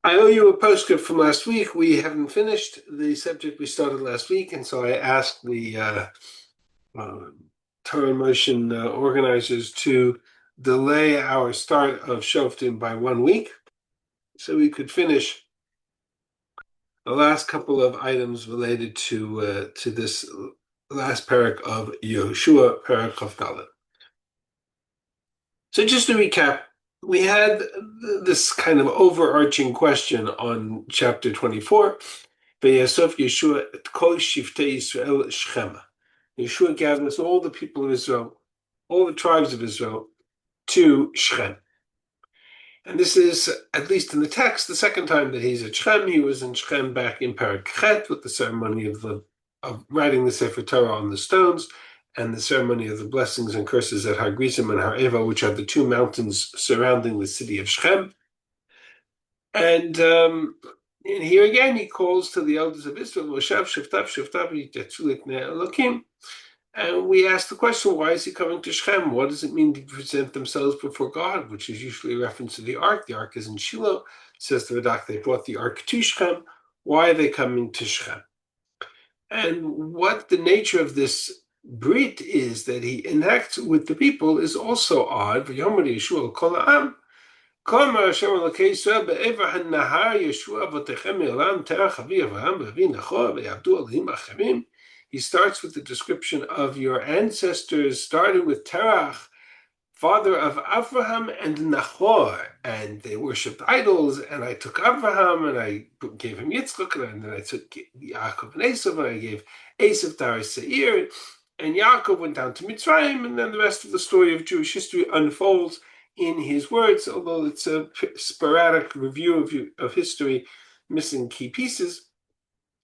I owe you a postscript from last week. We haven't finished the subject we started last week, and so I asked the Torah in Motion organizers to delay our start of Shoftim by 1 week so we could finish the last couple of items related to this last parak of Yehoshua, parak Chaf. So just to recap, we had this kind of overarching question on chapter 24. V'yasov Yeshua et kol shiftei Yisrael Shechema. Yeshua gathers all the people of Israel, all the tribes of Israel, to Shechem. And this is, at least in the text, the second time that he's at Shechem. He was in Shechem back in Parak Chet with the ceremony of writing the Sefer Torah on the stones, and the ceremony of the blessings and curses at Har Gerizim and Har Eva, which are the two mountains surrounding the city of Shechem. And here again, he calls to the elders of Israel, Moshe, Shiftav, Elokim. And we ask the question, why is he coming to Shechem? What does it mean to present themselves before God, which is usually a reference to the ark. The ark is in Shiloh. Says the Radak, they brought the ark to Shechem. Why are they coming to Shechem? And what the nature of this Brit is that he enacts with the people is also odd. V'yomer Yeshua kol ha'am. Kol mar Hashem Elokei Yisrael be'ever ha'nahar Yeshua avotechem me'olam terach avi Avraham v'avi Nachor ve'yavdu Elohim acherim. He starts with the description of your ancestors, starting with Terach, father of Avraham and Nachor, and they worshipped idols, and I took Avraham, and I gave him Yitzchak, and then I took Yaakov and Esav, and I gave Esav Dar Seir, and Yaakov went down to Mitzrayim, and then the rest of the story of Jewish history unfolds in his words, although it's a sporadic review of history, missing key pieces,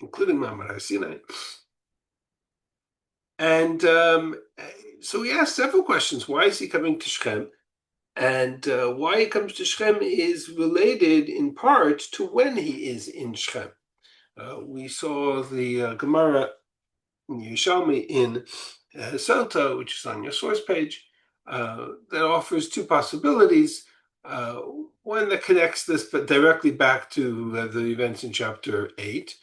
including Ma'amad Har Sinai. And so we asked several questions. Why is he coming to Shechem? And why he comes to Shechem is related in part to when he is in Shechem. We saw the Gemara in Yerushalmi in Sota, which is on your source page, that offers two possibilities. One that connects this but directly back to the events in chapter 8,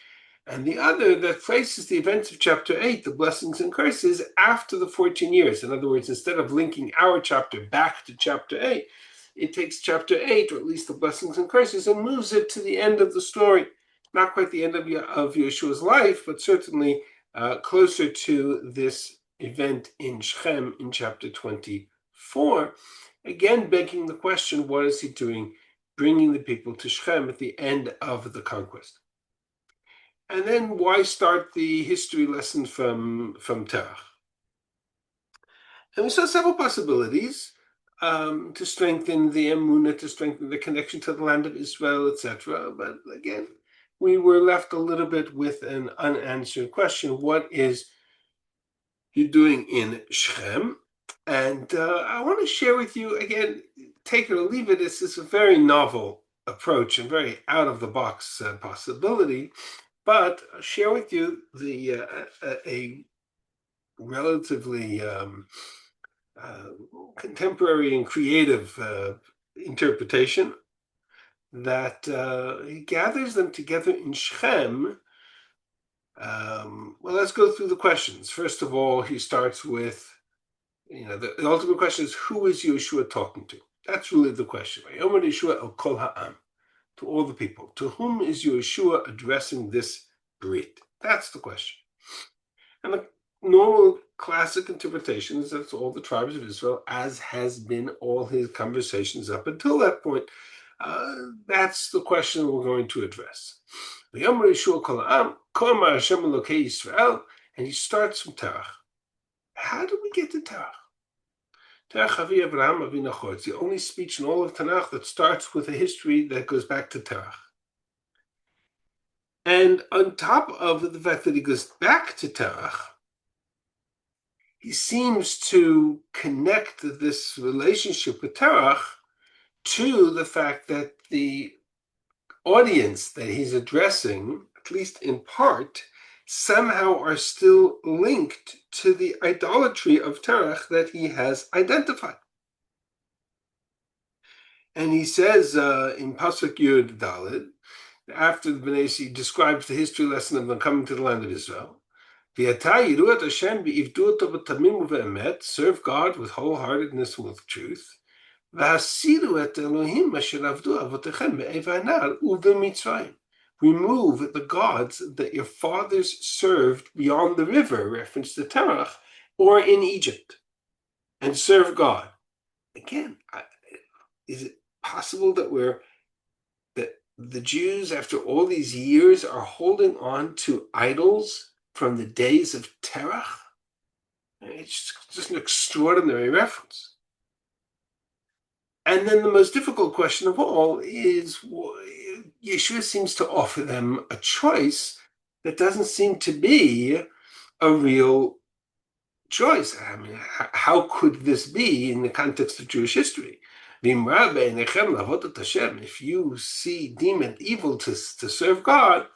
and the other that places the events of chapter 8, the blessings and curses, after the 14 years. In other words, instead of linking our chapter back to chapter 8, it takes chapter 8, or at least the blessings and curses, and moves it to the end of the story. Not quite the end of Yeshua's life, but certainly closer to this event in Shechem in chapter 24. Again, begging the question, what is he doing, bringing the people to Shechem at the end of the conquest? And then why start the history lesson from Terach? And we saw several possibilities to strengthen the emunah, to strengthen the connection to the land of Israel, etc. But again, we were left a little bit with an unanswered question. What is he doing in Shechem? And I want to share with you, again, take it or leave it, this is a very novel approach and very out-of-the-box possibility. But I'll share with you a relatively contemporary and creative interpretation that he gathers them together in Shechem. Well, let's go through the questions. First of all, he starts with, the ultimate question is, who is Yehoshua talking to? That's really the question. Yomer Yeshua el kol ha'am. To all the people. To whom is Yehoshua addressing this Brit? That's the question. And the normal classic interpretation is that's all the tribes of Israel, as has been all his conversations up until that point. That's the question we're going to address. And he starts from Terach. How do we get to Terach? Terach avi Avraham avi Nachor. It's the only speech in all of Tanakh that starts with a history that goes back to Terach. And on top of the fact that he goes back to Terach, he seems to connect this relationship with Terach to the fact that the audience that he's addressing, at least in part, somehow are still linked to the idolatry of Terach that he has identified. And he says in Pasuk Yud Daled after the Bnei Yisrael describes the history lesson of them coming to the land of Israel. Serve God with wholeheartedness and with truth. Remove the gods that your fathers served beyond the river, reference to Terach, or in Egypt, and serve God. Again, is it possible that the Jews, after all these years, are holding on to idols from the days of Terach? It's just an extraordinary reference. And then the most difficult question of all is, Yeshua seems to offer them a choice that doesn't seem to be a real choice. I mean, how could this be in the context of Jewish history? If you deem it evil to serve God,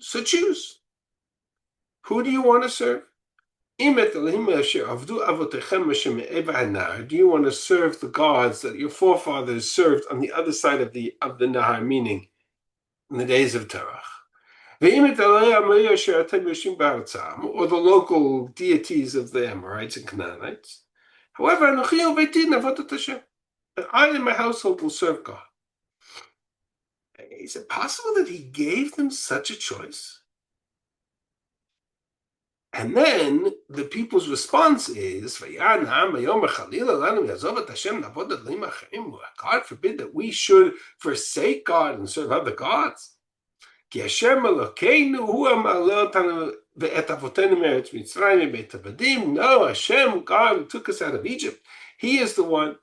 so choose. Who do you want to serve? Do you want to serve the gods that your forefathers served on the other side of the Nahar, meaning in the days of Terach? Or the local deities of the Amorites and Canaanites? However, I and my household will serve God. Is it possible that he gave them such a choice? And then the people's response is, God forbid that we should forsake God and serve other gods. No, Hashem, God who took us out of Egypt, he is the one,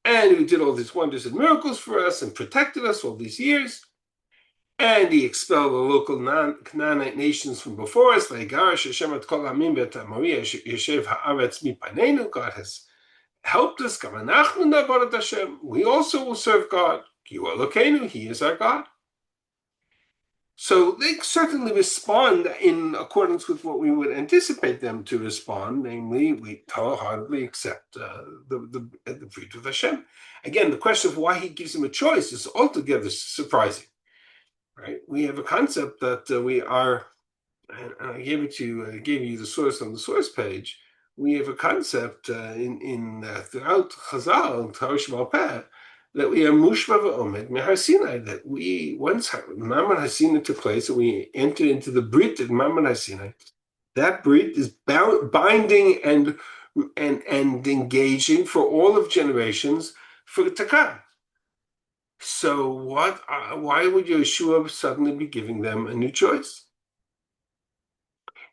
and who did all these wonders and miracles for us and protected us all these years. And he expelled the local Canaanite nations from before us. God has helped us. We also will serve God. He is our God. So they certainly respond in accordance with what we would anticipate them to respond, namely, we wholeheartedly accept the brit with Hashem. Again, the question of why he gives them a choice is altogether surprising. Right? We have a concept that we are, and I gave you the source on the source page. We have a concept throughout Chazal, Torah Peh, that we are Mushva v'Omed Mehar Sinai, that we, once Mammon HaSinai took place, and we entered into the Brit of Mammon HaSinai. That Brit is binding and engaging for all of generations for Takar. So why would Yehoshua suddenly be giving them a new choice?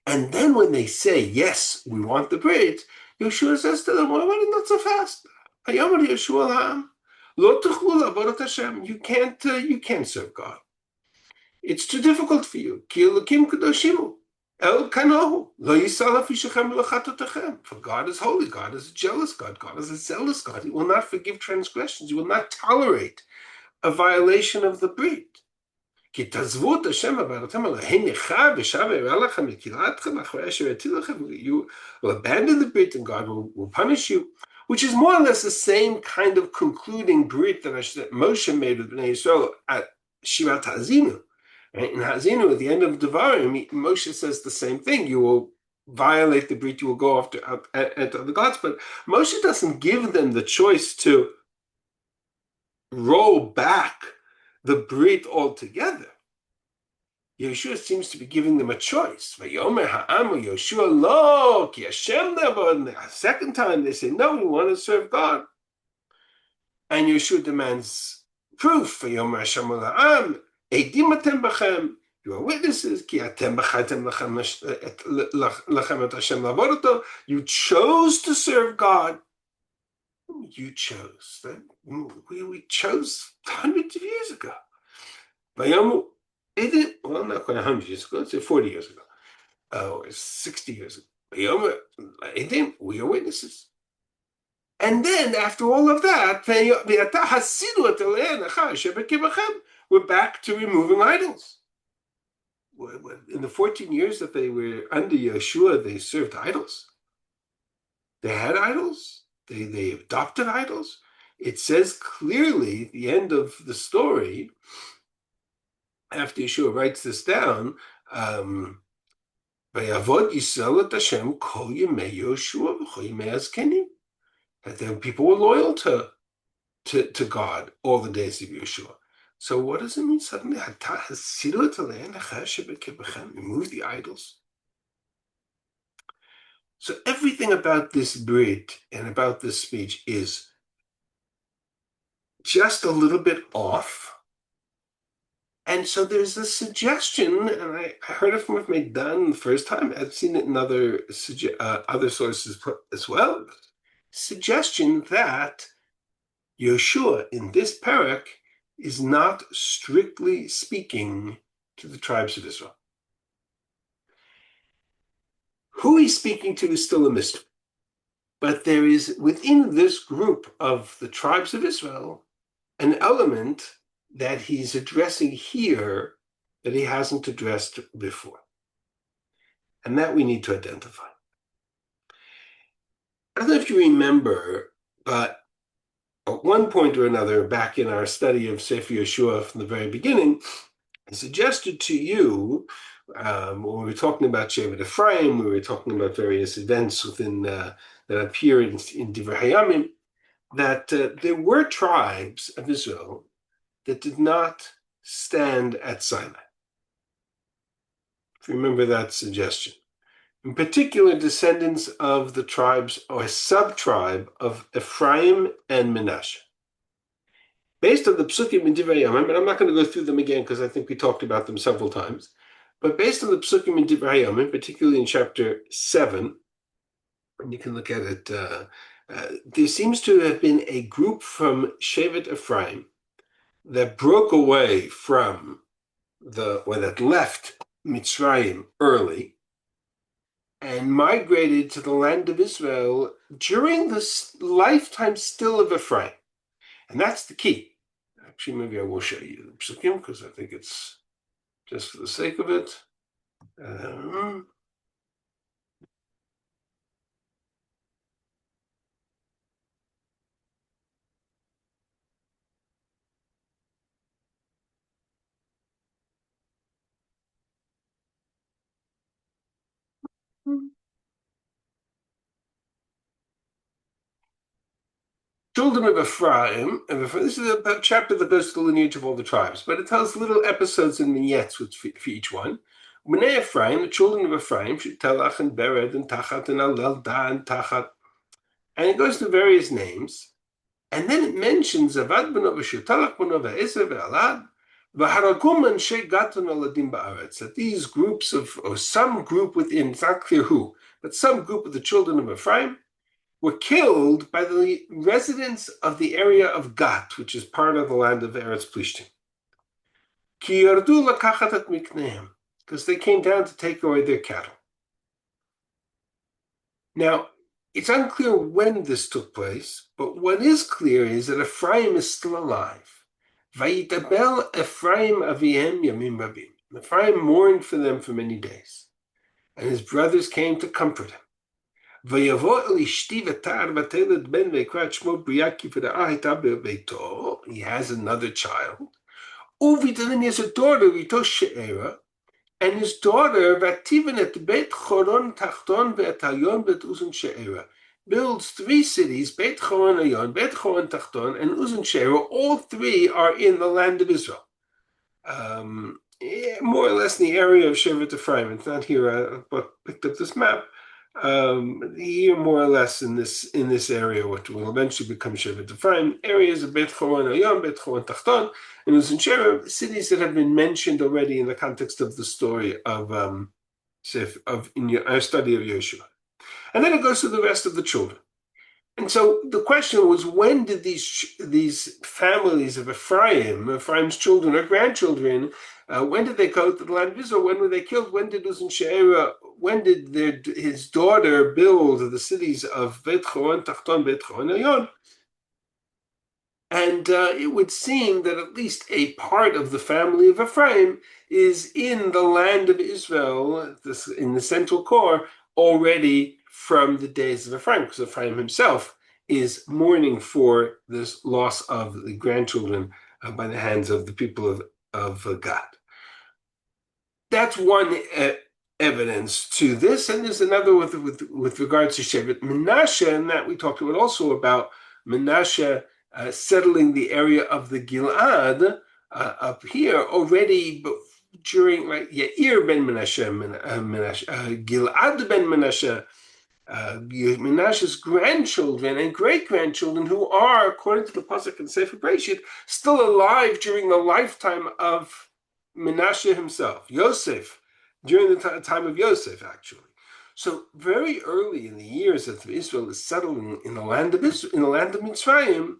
And then when they say, yes, we want the Brit, Yehoshua says to them, well, not so fast. You can't serve God. It's too difficult for you. For God is holy, God is a jealous God, God is a zealous God. He will not forgive transgressions. He will not tolerate a violation of the Brit. You will abandon the Brit and God will punish you, which is more or less the same kind of concluding Brit that Moshe made with Bnei Yisrael at Shirat Hazinu. Right? In Hazinu, at the end of Devarim, Moshe says the same thing. You will violate the Brit, you will go after the gods, but Moshe doesn't give them the choice to roll back the Brit altogether. Yehoshua seems to be giving them a choice. A second time they say, no, we want to serve God. And Yehoshua demands proof. You are witnesses. You chose to serve God. You chose. We chose hundreds of years ago. Well, not quite 100 years ago, let's say 40 years ago, or 60 years ago. We are witnesses. And then, after all of that, we're back to removing idols. In the 14 years that they were under Yehoshua, they served idols. They had idols. They adopted idols. it says clearly at the end of the story, after Yeshua writes this down, Vayavod Yisrael et Hashem kol yemei Yehoshua v'chol yemei hazkenim. That then people were loyal to God all the days of Yehoshua. So what does it mean suddenly? Remove the idols. So everything about this Brit and about this speech is just a little bit off. And so there's a suggestion, and I heard it from Rabbi the first time. I've seen it in other sources as well. Suggestion that Yehoshua in this parak is not strictly speaking to the tribes of Israel. Who he's speaking to is still a mystery. But there is within this group of the tribes of Israel an element that he's addressing here that he hasn't addressed before. And that we need to identify. I don't know if you remember, but at one point or another, back in our study of Sefer Yehoshua from the very beginning, I suggested to you, when we were talking about Shevet Ephraim, we were talking about various events within that appear in Divrei Hayamim, that there were tribes of Israel that did not stand at Sinai. If you remember that suggestion. In particular, descendants of the tribes or a sub-tribe of Ephraim and Menashe. Based on the psukim in Divrei Hayamim, and I'm not going to go through them again because I think we talked about them several times, but based on the psukim in Divrei Hayamim, particularly in chapter 7, and you can look at it, there seems to have been a group from Shevet Ephraim that broke away from that left Mitzrayim early and migrated to the land of Israel during the lifetime still of Ephraim. And that's the key. Actually, maybe I will show you the psukim because I think it's just for the sake of it. Children of Ephraim, this is a chapter that goes to the lineage of all the tribes, but it tells little episodes and vignettes for each one. Bnei Ephraim, the children of Ephraim, Telach and Bered and Tachat and Alelda and Tachat, and it goes to various names, and then it mentions Avad b'no v'Shutalach b'no v'Eser v'Alad v'Haragum anshe Gaton aladim ba'aretz, that these groups or some group within, it's not clear who, but some group of the children of Ephraim were killed by the residents of the area of Gat, which is part of the land of Eretz Plishtim. Ki yardu lakachat et miknehem, because they came down to take away their cattle. Now, it's unclear when this took place, but what is clear is that Ephraim is still alive. Vayitabel Ephraim avihem yamim rabim. Ephraim mourned for them for many days, and his brothers came to comfort him. He has another child. And he has a daughter, and his daughter builds 3 cities, Beit Choron Ayon, Beit Choron Tachton, and Uzun She'era. All 3 are in the land of Israel. More or less in the area of Shevet Ephraim. It's not here, but picked up this map. Here, more or less in this area, what will eventually become Shevet Ephraim, areas of Beit Choron Ayon, Beit Choron Tachton, and Uzun She'era, cities that have been mentioned already in the context of the story of in our study of Yehoshua. And then it goes to the rest of the children. And so the question was, when did these families of Ephraim's children or grandchildren, when did they go to the land of Israel? When were they killed? When did Uzun She'era, when did his daughter build the cities of Beit Choron Tachton, Beit Choron Ayon? And it would seem that at least a part of the family of Ephraim is in the land of Israel, in the central core, already from the days of Ephraim, because Ephraim himself is mourning for this loss of the grandchildren by the hands of the people of Gad. That's one evidence to this, and there's another with regards to Shevet Menashe, and that we talked about also about Menashe settling the area of the Gilad up here already during Yair ben Menashe, Gilad ben Menashe, Menashe's grandchildren and great-grandchildren, who are, according to the pasuk in Sefer Bereshit, still alive during the lifetime of Menashe himself, Yosef, during the time of Yosef, actually. So very early in the years that Israel is settling in the land of Mitzrayim,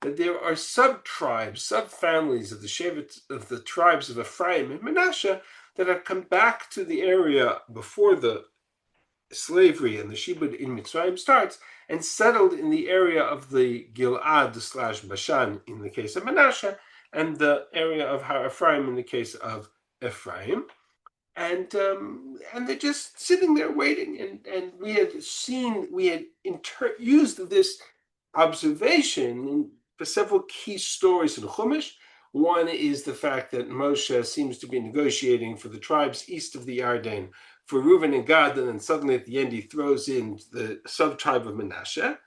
that there are sub-tribes, sub-families of the tribes of Ephraim and Menashe that have come back to the area before the slavery and the Shibud in Mitzrayim starts, and settled in the area of the Gilad / Bashan in the case of Menashe, and the area of Har Ephraim in the case of Ephraim. And they're just sitting there waiting, and we had used this observation for several key stories in Chumash. One is the fact that Moshe seems to be negotiating for the tribes east of the Yarden for Reuven and Gad, and then suddenly at the end he throws in the sub-tribe of Menashe.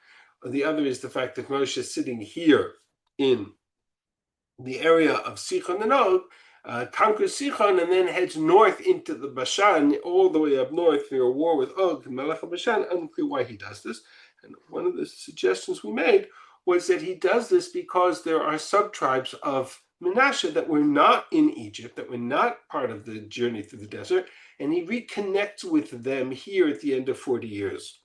The other is the fact that Moshe is sitting here in the area of Sichon and Og, conquers Sichon, and then heads north into the Bashan, all the way up north for a war with Og, Melech Bashan. Unclear why he does this. And one of the suggestions we made was that he does this because there are sub-tribes of Menashe that were not in Egypt, that were not part of the journey through the desert, and he reconnects with them here at the end of 40 years.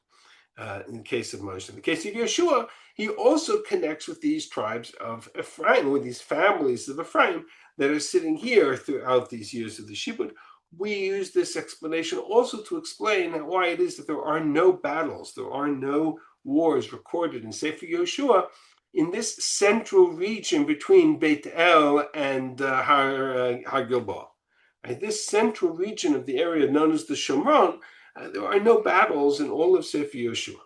In the case of Moshe. In the case of Yehoshua, he also connects with these tribes of Ephraim, with these families of Ephraim that are sitting here throughout these years of the Shibud. We use this explanation also to explain why it is that there are no battles, there are no wars recorded in Sefer Yehoshua in this central region between Beit El and Har Gilboa. This central region of the area known as the Shomron, there are no battles in all of Sefer Yehoshua.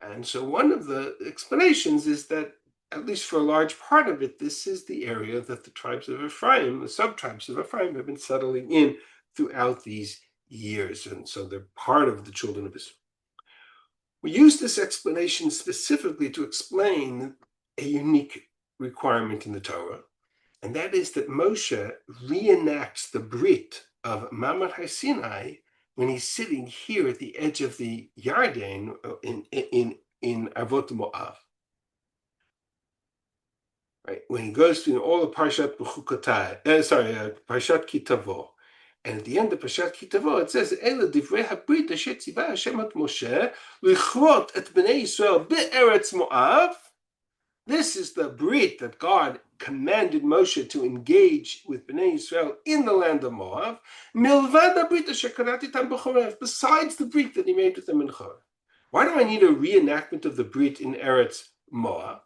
And so one of the explanations is that, at least for a large part of it, this is the area that the tribes of Ephraim, the sub-tribes of Ephraim, have been settling in throughout these years. And so they're part of the children of Israel. We use this explanation specifically to explain a unique requirement in the Torah, and that is that Moshe reenacts the Brit of Mamad Har Sinai when he's sitting here at the edge of the Yarden in Avot Moav. Right, when he goes through all the Parshat Parshat Kitavo, and at the end of Parshat Kitavo it says, "Ela divrei habrit asher tziva Hashem et Moshe lichrot et bnei Yisrael be'eretz Moav." This is the Brit that God commanded Moshe to engage with Bnei Yisrael in the land of Moab, besides the Brit that he made with them in Chor. Why do I need a reenactment of the Brit in Eretz Moab?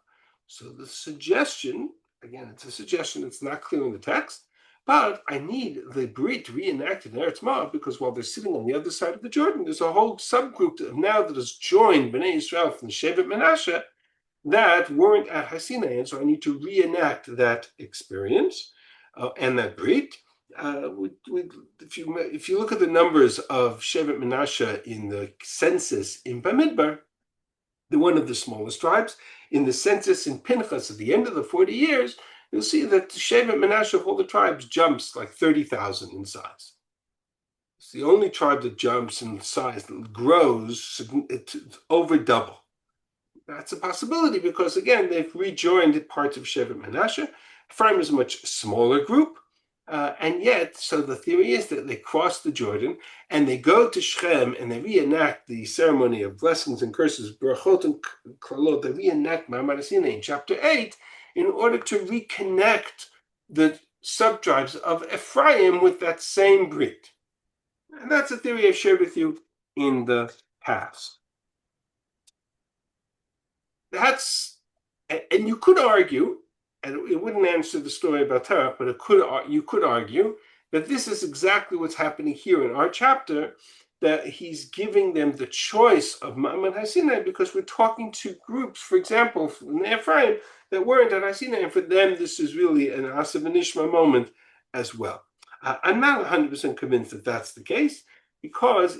So the suggestion, again, it's a suggestion, it's not clear in the text, but I need the Brit reenacted in Eretz Moab because while they're sitting on the other side of the Jordan, there's a whole subgroup now that has joined Bnei Yisrael from Shevet Menashe that weren't at Har Sinai, and so I need to reenact that experience and that Brit. If you look at the numbers of Shevet Menashe in the census in Bamidbar, they're one of the smallest tribes. In the census in Pinchas at the end of the 40 years, you'll see that the Shevet Menashe of all the tribes jumps like 30,000 in size. It's the only tribe that jumps in size, that grows over double. That's a possibility because, again, they've rejoined parts of Shevet Menashe. Ephraim is a much smaller group, and yet, so the theory is that they cross the Jordan and they go to Shechem and they reenact the ceremony of blessings and curses, brachot and klalot. They reenact Ma'amad Har Sinai in chapter 8 in order to reconnect the subtribes of Ephraim with that same Brit. And that's a theory I've shared with you in the past. And you could argue, and it wouldn't answer the story about Terach, but you could argue that this is exactly what's happening here in our chapter, that he's giving them the choice of Ma'amad Har Sinai, because we're talking to groups, for example, from Ephraim, that weren't at Har Sinai, and for them this is really an Asa V'Nishma moment as well. I'm not 100% convinced that that's the case, because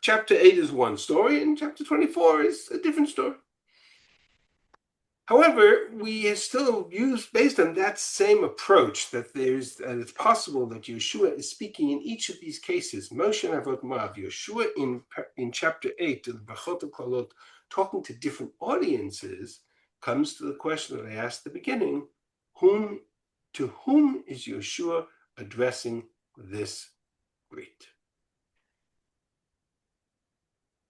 chapter 8 is one story, and chapter 24 is a different story. However, we still use, based on that same approach, that it's possible that Yehoshua is speaking in each of these cases. Moshe and Avot Moav, Yehoshua in chapter 8, in the Brachot HaKolot, talking to different audiences, comes to the question that I asked at the beginning: to whom is Yehoshua addressing this greet?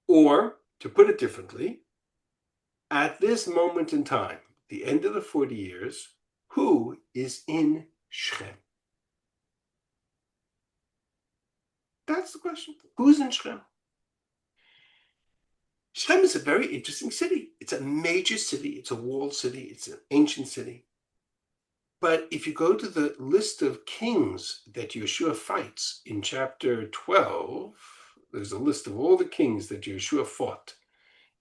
Or, to put it differently, at this moment in time, the end of the 40 years, who is in Shechem? That's the question. Who's in Shechem? Shechem is a very interesting city. It's a major city. It's a walled city. It's an ancient city. But if you go to the list of kings that Yehoshua fights in chapter 12, there's a list of all the kings that Yehoshua fought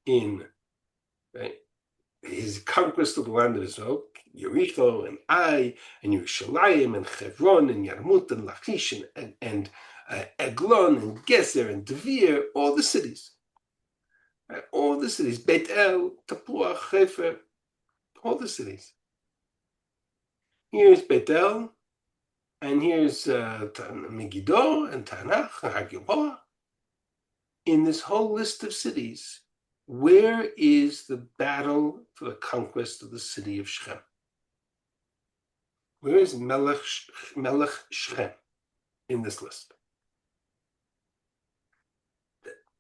in his conquest of the land of Israel, Yericho and Ai and Yerushalayim and Hebron and Yarmut and Lachish and Eglon and Gezer and Devir, all the cities. All the cities, Beit El, Tapuach, Hefer, all the cities. Here's Beit El, and here's Megiddo and Tanakh and Hagilboa. In this whole list of cities, where is the battle for the conquest of the city of Shechem? Where is Melech Shechem in this list?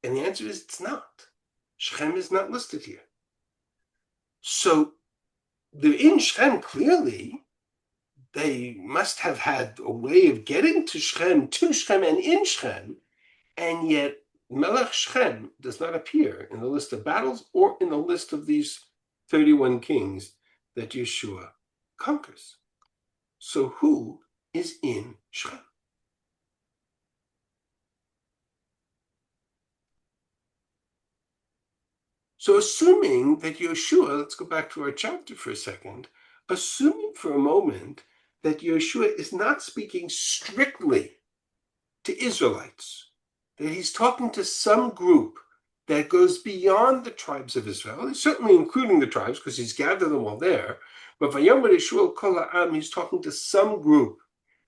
And the answer is it's not. Shechem is not listed here. So they're in Shechem clearly. They must have had a way of getting to Shechem and in Shechem, and yet Melech Shechem does not appear in the list of battles or in the list of these 31 kings that Yehoshua conquers. So who is in Shechem? So assuming that Yehoshua, let's go back to our chapter for a second, assuming for a moment that Yehoshua is not speaking strictly to Israelites, that he's talking to some group that goes beyond the tribes of Israel, certainly including the tribes, because he's gathered them all there, but Vayomer Yeshua Kol Ha'am, he's talking to some group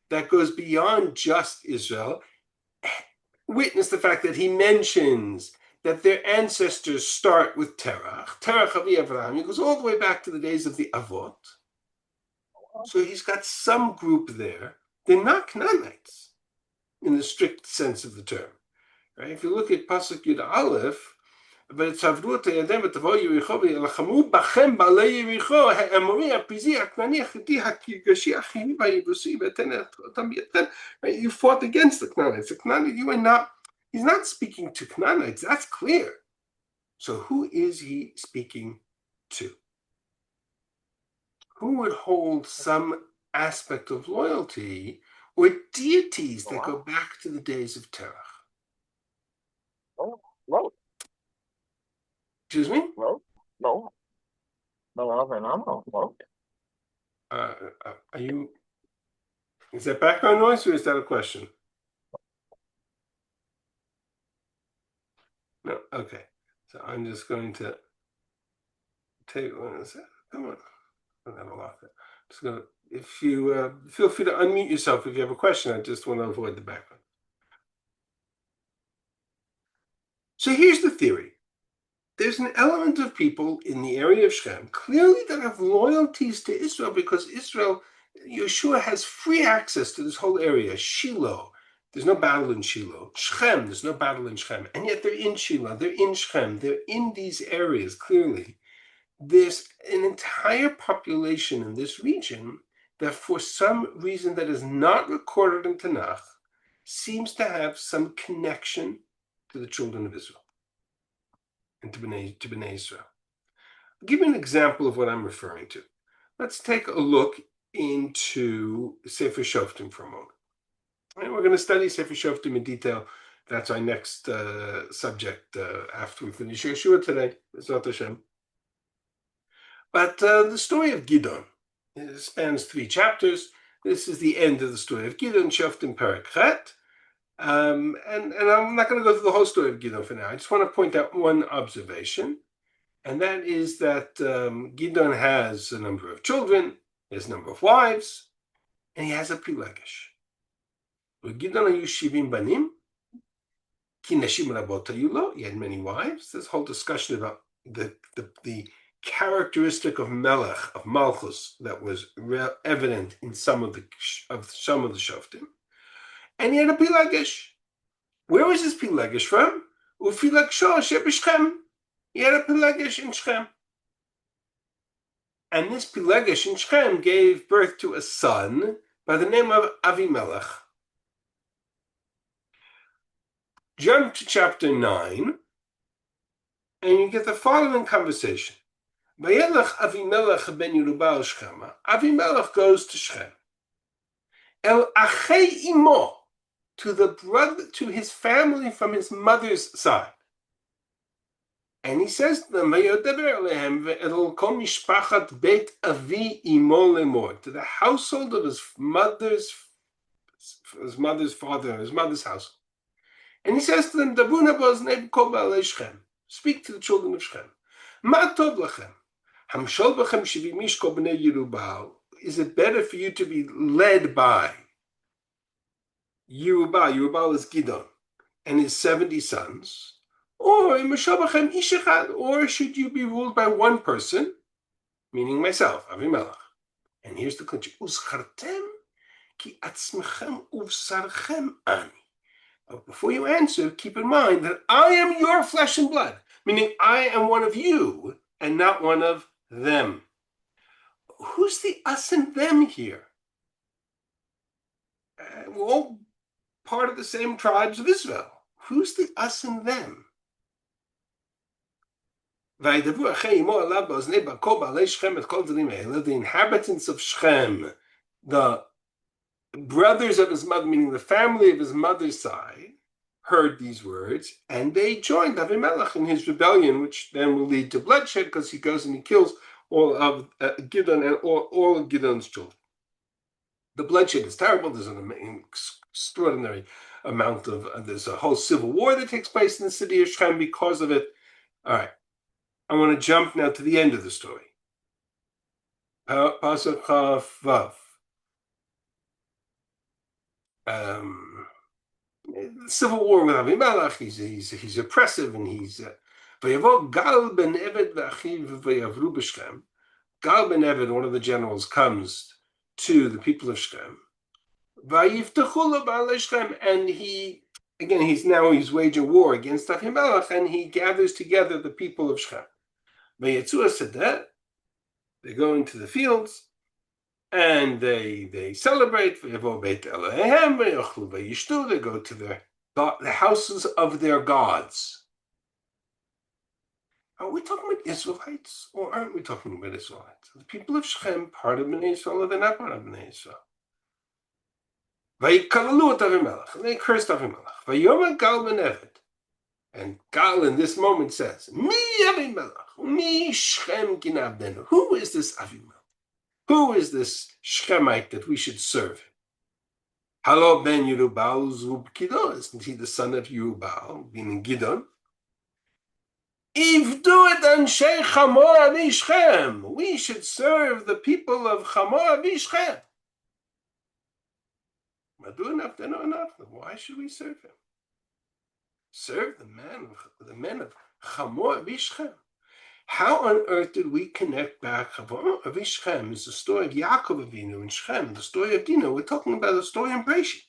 that goes beyond just Israel. Witness the fact that he mentions that their ancestors start with Terach Avi Avraham. He goes all the way back to the days of the Avot. So he's got some group there. They're not Canaanites in the strict sense of the term. Right? If you look at Pasuk Yud Aleph, ותעבדו את הידם ותבואו יריחו וילחמו בכם בעלי יריחו האמורי הפריזי הכנעני החיתי הגרשי החיני והיבוסי ותן אותם בידכם. You fought against the Canaanites. The Canaanites, he's not speaking to Canaanites. That's clear. So who is he speaking to? Who would hold some aspect of loyalty or deities that go back to the days of Terach? No. Excuse me? No. Are you? Is that background noise or is that a question? No. Okay. So I'm just going to take. Come on. I'm gonna lock it. Just gonna. If you feel free to unmute yourself if you have a question. I just want to avoid the background. So here's the theory. There's an element of people in the area of Shechem clearly that have loyalties to Israel because Yehoshua has free access to this whole area. Shiloh, there's no battle in Shiloh. Shechem, there's no battle in Shechem. And yet they're in Shiloh, they're in Shechem, they're in these areas clearly. There's an entire population in this region that for some reason that is not recorded in Tanakh seems to have some connection to the children of Israel and to Bnei Israel. I'll give you an example of what I'm referring to. Let's take a look into Sefer Shoftim for a moment. And we're going to study Sefer Shoftim in detail That's our next subject after we finish Yehoshua today. B'ezrat Hashem. But the story of Gidon spans 3 chapters. This is the end of the story of Gidon, Shoftim Perek Chet. And I'm not going to go through the whole story of Gidon for now. I just want to point out one observation, and that is that Gidon has a number of children, he has a number of wives, and he has a pilegesh. Gidon hayu shivim banim, ki nashim rabot hayu lo. He had many wives. There's a whole discussion about the characteristic of Melech, of Malchus, that was evident in some of the Shoftim. And he had a pilegesh. Where was his pilegesh from? Ufilagsho shebishchem. He had a pilegesh in Shechem. And this pilegesh in Shechem gave birth to a son by the name of Avimelech. Jump to chapter 9, and you get the following conversation. Vayelech Avimelech ben Yerubal Shechema. Avimelech goes to Shechem. El achei imo, to the brother, to his family from his mother's side. And he says to them, Vayodeber lehem ve'el kol mishpachat beit avi imo lemor, to the household of his mother's father, his mother's household. And he says to them, Davuna b'oznei kol ba'alei Shechem, speak to the children of Shechem. Ma tov lachem, hamshol b'chem shivim ish kol b'nei Yerubal. Is it better for you to be led by Yerubal? Yerubal is Gidon and his 70 sons. Or should you be ruled by one person, meaning myself, Avimelech? And here's the clincher. Uzchartem ki atzmechem uvsarchem ani. Before you answer, keep in mind that I am your flesh and blood, meaning I am one of you and not one of them. Who's the us and them here? We're all part of the same tribes of Israel. Who's the us and them? The inhabitants of Shechem, the brothers of his mother, meaning the family of his mother's side, heard these words, and they joined Avimelech in his rebellion, which then will lead to bloodshed because he goes and he kills all of Gidon and all of Gidon's children. The bloodshed is terrible. There's an extraordinary amount of, there's a whole civil war that takes place in the city of Shechem because of it. All right. I want to jump now to the end of the story. Pasuk Vav. Civil war with Avimelech. He's oppressive, and he's Vayavo Gal ben Eved v'achiv vayavru b'Shechem. Gal ben Eved, one of the generals, comes to the people of Shechem. Vayiftachu lo ba'alei Shechem, and he's waging war against Avimelech, and he gathers together the people of Shechem. Vayetzu hasadeh, they go into the fields, and they celebrate. Vayavo beit Elohehem vayachlu vayishtu, they go to the houses of their gods. Are we talking about Israelites, or aren't we talking about Israelites? The people of Shechem, part of Bnei Israel, or they're not part of Bnei Israel? Vayikalalu et Avimelech, and they cursed Avimelech. Vayomer Gal ben Eved, and Gal in this moment says, Mi Avimelech, mi Shechem ginavdenu. Who is this Avimelech? Who is this Shechemite that we should serve? Halo ben Yerubal zub Gidon, isn't he the son of Yerubal, meaning Gidon? Ivdu et anshei Chamor avi Shechem. We should serve the people of Chamor avi Shechem. Why should we serve him? Serve the men of Chamor avi Shechem. How on earth did we connect back? Chamor avi Shechem is the story of Yaakov Avinu in Shechem, the story of Dinah. We're talking about the story in Breshit.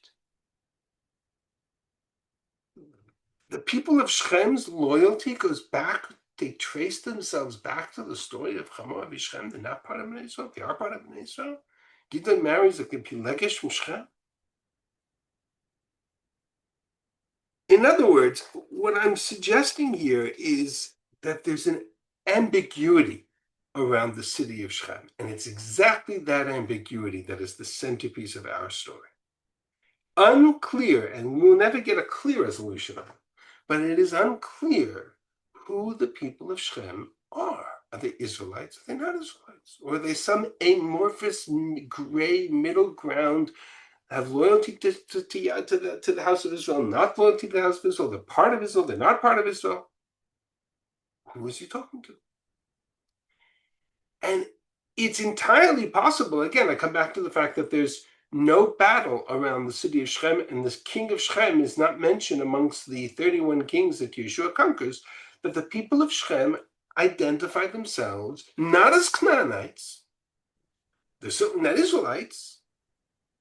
The people of Shechem's loyalty goes back, they trace themselves back to the story of Chamor avi Shechem. They're not part of Bnei Israel, they are part of Bnei Israel. Gidon marries a pilegesh from Shechem. In other words, what I'm suggesting here is that there's an ambiguity around the city of Shechem, and it's exactly that ambiguity that is the centerpiece of our story. unclear, and we will never get a clear resolution of it, but it is unclear who the people of Shem are. Are they Israelites? Are they not Israelites? Or are they some amorphous gray middle ground, have loyalty to the house of Israel, not loyalty to the house of Israel? They're part of Israel, they're not part of Israel. Who is he talking to? And it's entirely possible, again, I come back to the fact that there's no battle around the city of Shechem, and this king of Shechem is not mentioned amongst the 31 kings that Yehoshua conquers, but the people of Shechem identify themselves not as Canaanites. They're certainly not Israelites,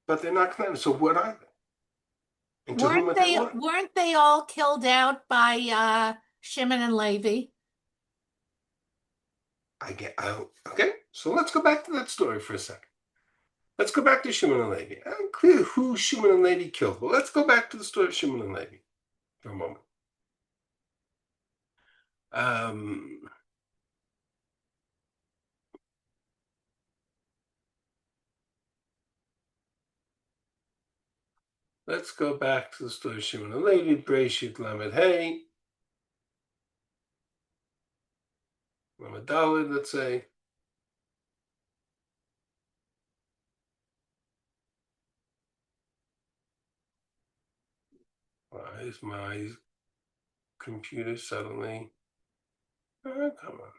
but they're not Canaanites. So what are they? And to whom are they loyal? Weren't they all killed out by Shimon and Levi? Okay, so let's go back to that story for a second. Let's go back to Shimon and Levi. I'm clear who Shimon and Levi killed, but let's go back to the story of Shimon and Levi for a moment. Let's go back to the story of Shimon and Levi, Breshit Lamed Hey, Lamed Daled, let's say. Why is my computer suddenly? Oh, come on.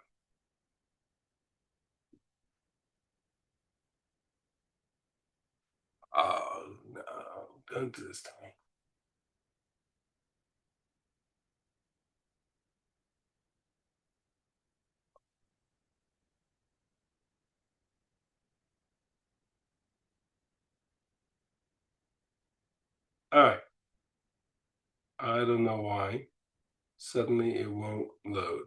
Oh, no, don't do this to me. All right. I don't know why. Suddenly it won't load.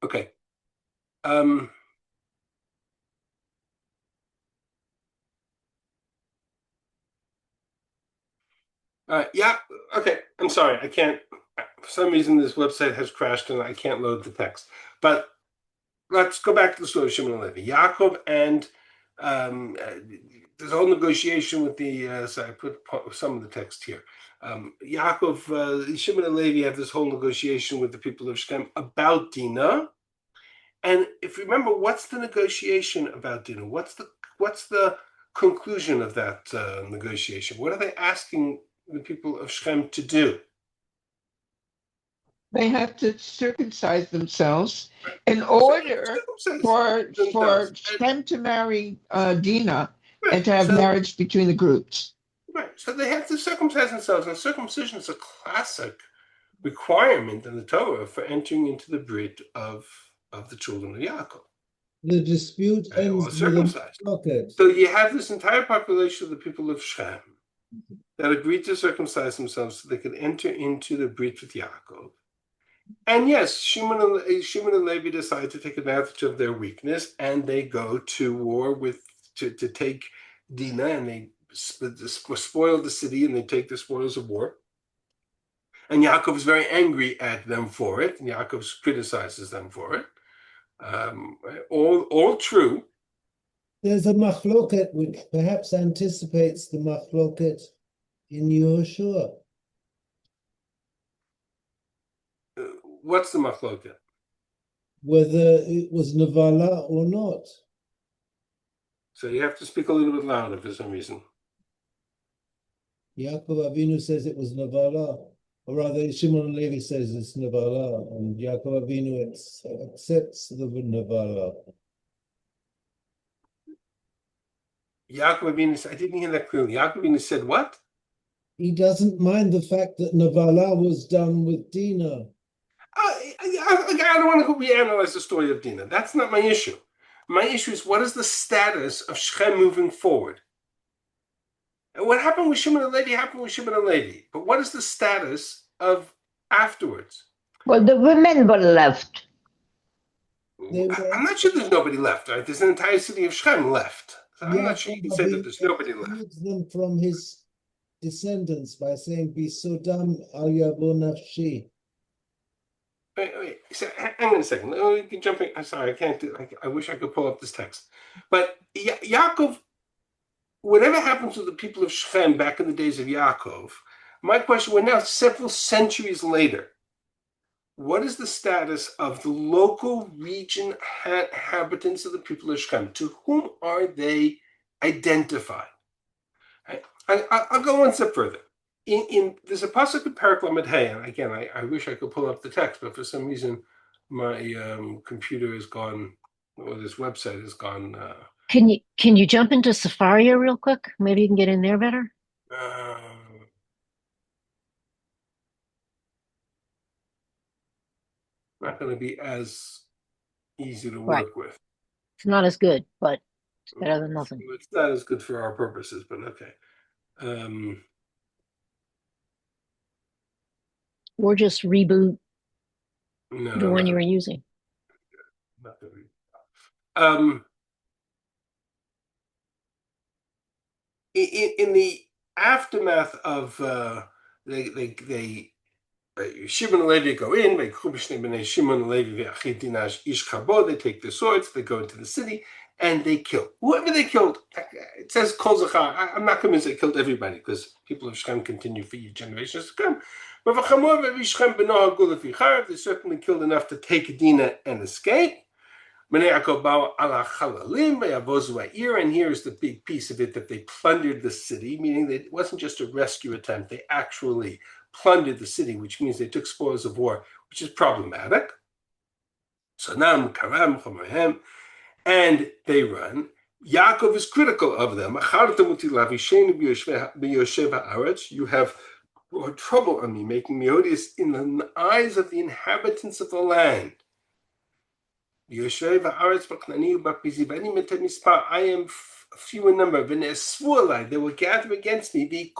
Okay. Yeah, okay. I'm sorry. I can't. For some reason, this website has crashed and I can't load the text. But let's go back to the story of Shimon and Levi. Yaakov and there's a whole negotiation with the. So I put some of the text here. Yaakov, Shimon and Levi have this whole negotiation with the people of Shechem about Dinah. And if you remember, what's the negotiation about Dinah? What's the conclusion of that negotiation? What are they asking the people of Shechem to do? They have to circumcise themselves in order for Shem to marry Dinah and to have marriage between the groups. Right. So they have to circumcise themselves, and circumcision is a classic requirement in the Torah for entering into the brit of the children of Yaakov. The dispute ends circumcised. So you have this entire population of the people of Shem that agreed to circumcise themselves so they could enter into the brit with Yaakov. And yes, Shimon and Levi decide to take advantage of their weakness, and they go to war to take Dinah, and they spoil the city, and they take the spoils of war. And Yaakov is very angry at them for it, and Yaakov criticizes them for it. All true. There's a machloket which perhaps anticipates the machloket in Yehoshua. What's the machloket? Whether it was Nevala or not. So you have to speak a little bit louder for some reason. Yaakov Avinu says it was Nevala, or rather Shimon and Levi says it's Nevala, and Yaakov Avinu accepts the Nevala. Yaakov Avinu, I didn't hear that clearly. Yaakov Avinu said what? He doesn't mind the fact that Nevala was done with Dinah. I don't want to reanalyze the story of Dinah. That's not my issue. My issue is, what is the status of Shechem moving forward? And what happened with Shimon and Levi happened with Shimon and Levi. But what is the status of afterwards? Well, the women were left. I'm not sure there's nobody left. Right? There's an entire city of Shechem left. So I'm not sure you can say that there's nobody left. He them from his descendants by saying, "Bisodam al yavo nafshi." Wait. So, hang on a second. Oh, you can jump in. I'm sorry, I can't do. I wish I could pull up this text. But Yaakov, whatever happens to the people of Shechem back in the days of Yaakov, my question: we're now several centuries later. What is the status of the local region inhabitants of the people of Shechem? To whom are they identified? I'll go one step further. There's a pasuk in Parak Lamed Hey, and again, I wish I could pull up the text, but for some reason my computer is gone, or this website is gone. Can you jump into Safaria real quick? Maybe you can get in there better. Not going to be as easy to Right. work with. It's not as good, but it's better than nothing. It's not as good for our purposes, but okay. Or just reboot No, the one you were using. not going to be. In the aftermath of Shimon and Levi go in, they take their swords, they go into the city, and they kill whoever they killed. It says Kol Zachar. I'm not convinced they killed everybody, because people of Shechem continue for generations to come. But they certainly killed enough to take Dinah and escape. And here's the big piece of it, that they plundered the city, meaning that it wasn't just a rescue attempt. They actually plundered the city, which means they took spoils of war, which is problematic. So now, and they run. Yaakov is critical of them. You have brought trouble on me, making me odious in the eyes of the inhabitants of the land. I am few in number. They will gather against me.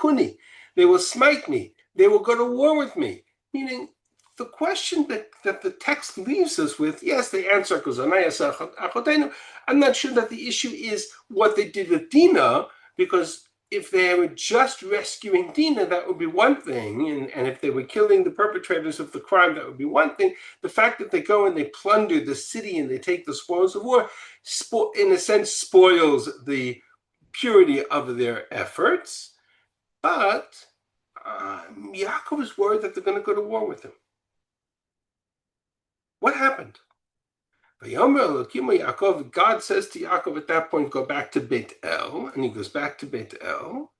They will smite me. They will go to war with me. Meaning, the question that the text leaves us with, yes, they answer, I'm not sure that the issue is what they did with Dinah, because if they were just rescuing Dinah, that would be one thing, and if they were killing the perpetrators of the crime, that would be one thing. The fact that they go and they plunder the city and they take the spoils of war, in a sense, spoils the purity of their efforts. But Yaakov is worried that they're going to go to war with him. What happened? God says to Yaakov at that point, go back to Beit El, and he goes back to Beit El.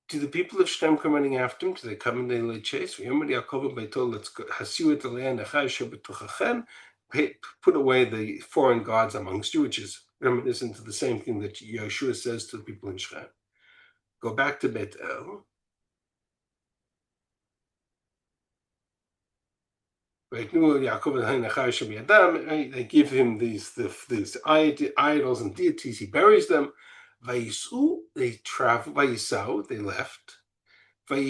Do the people of Shechem come running after him? Do they come and they lay chase? Let's put away the foreign gods amongst you, which is reminiscent to the same thing that Yehoshua says to the people in Shechem. Go back to Beit El. They give him these idols and deities. He buries them. They travel. They left. And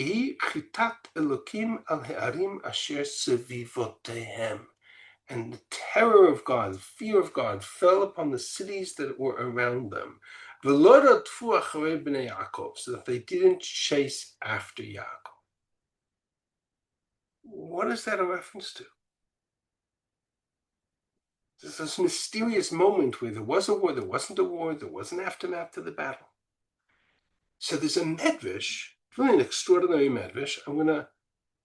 the terror of God, the fear of God, fell upon the cities that were around them. So that they didn't chase after Yaakov. What is that a reference to? There's this mysterious moment where there was a war, there wasn't a war, there was an aftermath to the battle. So there's a medrash, really an extraordinary medrash.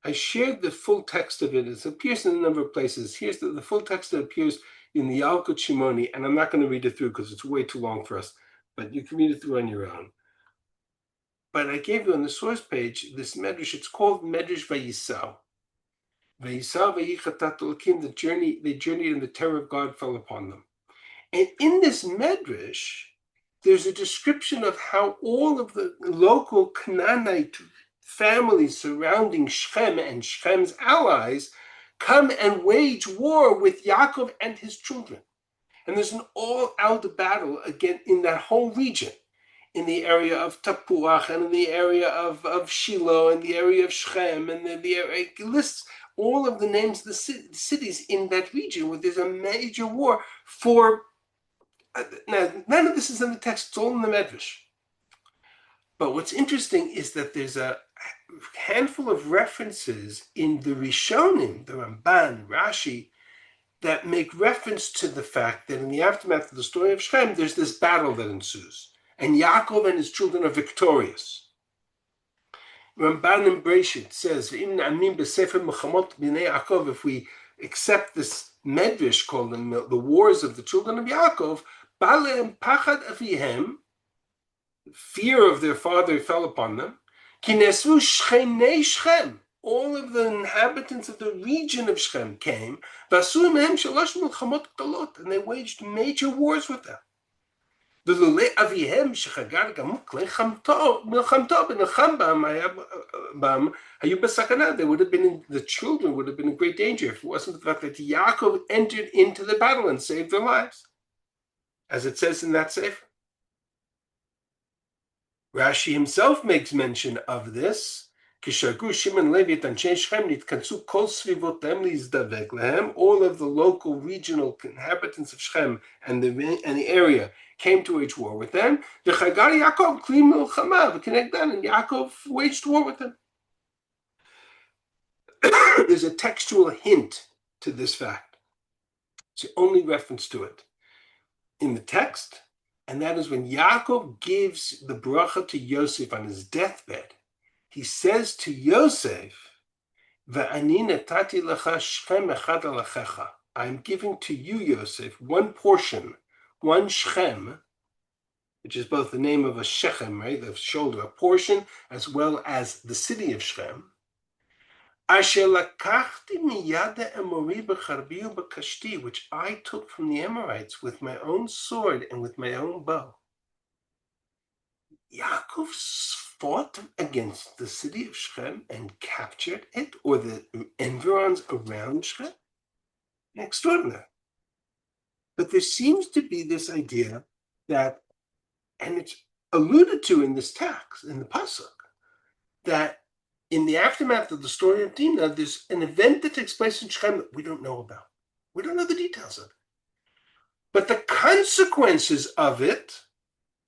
I shared the full text of it. It appears in a number of places. Here's the full text that appears in the Yalkut Shimoni, and I'm not going to read it through because it's way too long for us, but you can read it through on your own. But I gave you on the source page this medrash. It's called Medrash Vayisau. They journeyed and the terror of God fell upon them. And in this medrash, there's a description of how all of the local Canaanite families surrounding Shechem and Shechem's allies come and wage war with Yaakov and his children. And there's an all-out battle again in that whole region, in the area of Tapuach and in the area of Shiloh and the area of Shechem, and it lists all of the names of the cities in that region where there's a major war for. Now, none of this is in the text, it's all in the Medrash. But what's interesting is that there's a handful of references in the Rishonim, the Ramban, Rashi, that make reference to the fact that in the aftermath of the story of Shem, there's this battle that ensues, and Yaakov and his children are victorious. Ramban in Breshit says, if we accept this medrash called the wars of the children of Yaakov, fear of their father fell upon them. All of the inhabitants of the region of Shem came, and they waged major wars with them. The children would have been in great danger if it wasn't the fact that Yaakov entered into the battle and saved their lives, as it says in that sefer. Rashi himself makes mention of this. All of the local regional inhabitants of Shem and the area came to wage war with them. And Yaakov waged war with them. There's a textual hint to this fact. It's the only reference to it in the text, and that is when Yaakov gives the bracha to Yosef on his deathbed. He says to Yosef, I'm giving to you, Yosef, one portion, one Shechem, which is both the name of a Shechem, right, the shoulder, a portion, as well as the city of Shechem, which I took from the Amorites with my own sword and with my own bow. Yaakov fought against the city of Shechem and captured it, or the environs around Shechem. Extraordinary. But there seems to be this idea that, and it's alluded to in this text, in the pasuk, that in the aftermath of the story of Dinah, there's an event that takes place in Shechem that we don't know about. We don't know the details of it. But the consequences of it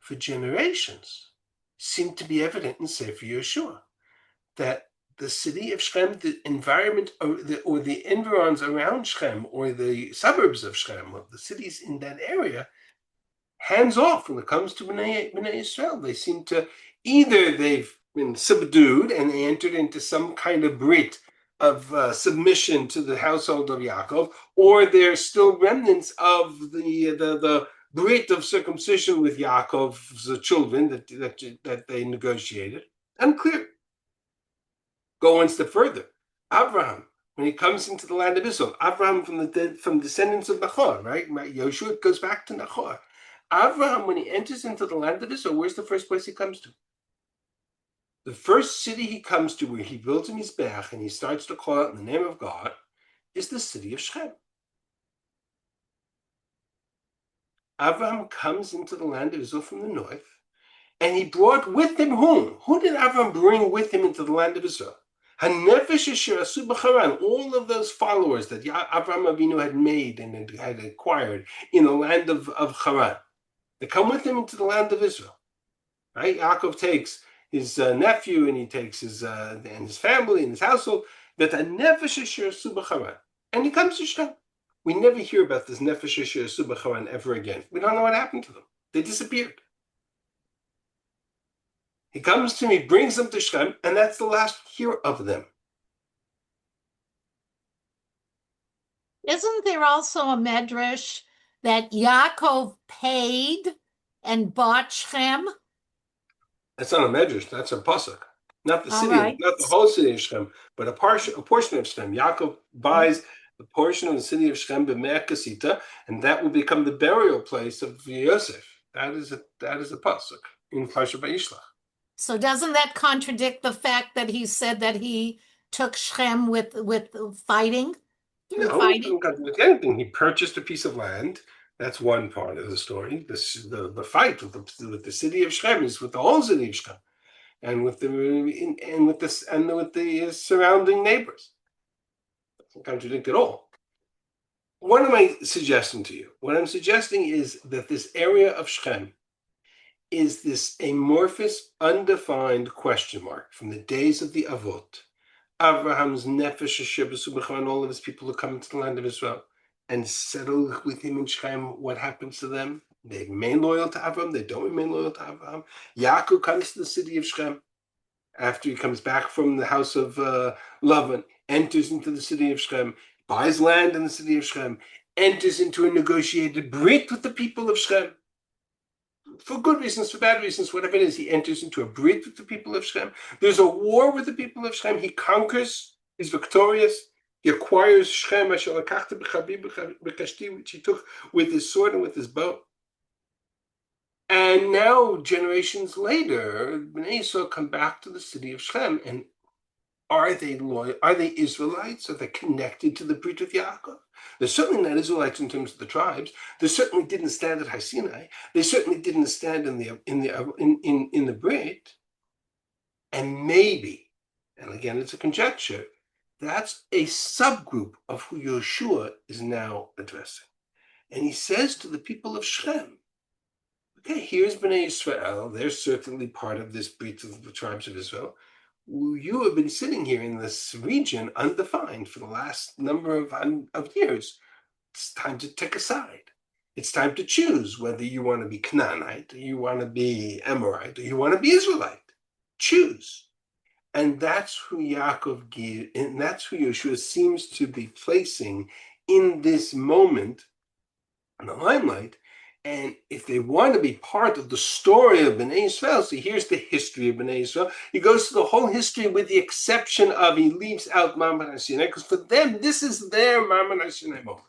for generations seem to be evident in Sefer Yehoshua. That the city of Shechem, the environment, or the environs around Shechem, or the suburbs of Shechem, or the cities in that area, hands off when it comes to Bnei Israel. They seem to, either they've been subdued and they entered into some kind of brit of submission to the household of Yaakov, or they're still remnants of the brit of circumcision with Yaakov's children that they negotiated. Unclear. Go one step further. Abraham, when he comes into the land of Israel, Abraham from descendants of Nahor, right? Yehoshua goes back to Nahor. Abraham, when he enters into the land of Israel, where's the first place he comes to? The first city he comes to, where he builds a mizbeach and he starts to call out in the name of God, is the city of Shechem. Abraham comes into the land of Israel from the north, and he brought with him whom? Who did Abraham bring with him into the land of Israel? Hanefesh asher asu b'Charan, all of those followers that Abraham Avinu had made and had acquired in the land of Haran. They come with him into the land of Israel. Right? Yaakov takes his nephew, and he takes his family and his household. That hanefesh asher asu b'Charan, and he comes to Shechem. We never hear about this nefesh asher asu b'Charan ever again. We don't know what happened to them. They disappeared. He comes to me, brings them to Shechem, and that's the last we hear of them. Isn't there also a medrash that Yaakov paid and bought Shechem? That's not a medrash, that's a pasuk. Not the city, right. Not the whole city of Shechem, but a portion of Shechem. Yaakov buys the portion of the city of Shechem b'me'ah kasita, and that will become the burial place of Yosef. That is a pasuk in Parshat Vayishlach. So doesn't that contradict the fact that he said that he took Shechem with fighting? No, it doesn't contradict anything. He purchased a piece of land. That's one part of the story. The fight with the city of Shechem is with the whole city of Shechem, and with the surrounding neighbors. It doesn't contradict at all. What am I suggesting to you? What I'm suggesting is that this area of Shechem is this amorphous, undefined question mark from the days of the Avot. Abraham's nefesh Shebasubach and all of his people who come into the land of Israel and settle with him in Shechem. What happens to them? They remain loyal to Abraham. They don't remain loyal to Abraham. Yaakov comes to the city of Shechem after he comes back from the house of Lavan, enters into the city of Shechem, buys land in the city of Shechem, enters into a negotiated brit with the people of Shechem. For good reasons, for bad reasons, whatever it is, he enters into a brit with the people of Shechem. There's a war with the people of Shechem. He conquers, he's victorious. He acquires Shechem, which he took with his sword and with his bow. And now, generations later, Bnei Yisrael come back to the city of Shechem. And are they loyal? Are they Israelites? Are they connected to the Brit with Yaakov? They're certainly not Israelites in terms of the tribes. They certainly didn't stand at Har Sinai. They certainly didn't stand in the Brit. And maybe, and again, it's a conjecture, that's a subgroup of who Yehoshua is now addressing. And he says to the people of Shechem, okay, here's Bnei Israel. They're certainly part of this Brit of the tribes of Israel. You have been sitting here in this region undefined for the last number of years. It's time to take a side. It's time to choose whether you want to be Canaanite, or you want to be Amorite, or you want to be Israelite. Choose. And that's who Yaakov gives, and that's who Yehoshua seems to be placing in this moment in the limelight. And if they want to be part of the story of Bnei Yisrael, so here's the history of Bnei Yisrael. He goes through the whole history with the exception of he leaves out Ma'amad Har Sinai, because for them, this is their Ma'amad Har Sinai moment.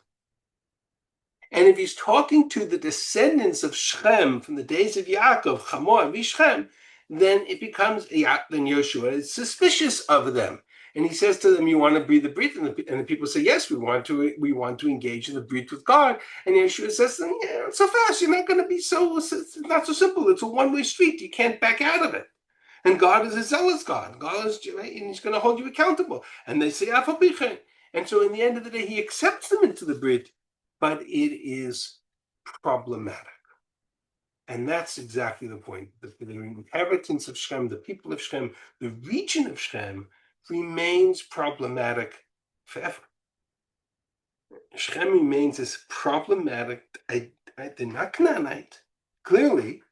And if he's talking to the descendants of Shechem from the days of Yaakov, Hamor, and Shechem, then it becomes, then Yehoshua is suspicious of them. And he says to them, you want to breathe the breath? And the people say, yes, we want to engage in the breath with God. And Yehoshua says to them, yeah, so fast, you're not going to be it's not so simple. It's a one-way street. You can't back out of it. And God is a zealous God. God is, and he's going to hold you accountable. And they say, Afabichen. And so in the end of the day, he accepts them into the breath, but it is problematic. And that's exactly the point. The inheritance of Shechem, the people of Shechem, the region of Shechem remains problematic forever. Shechem remains as problematic. They're not Canaanite, clearly,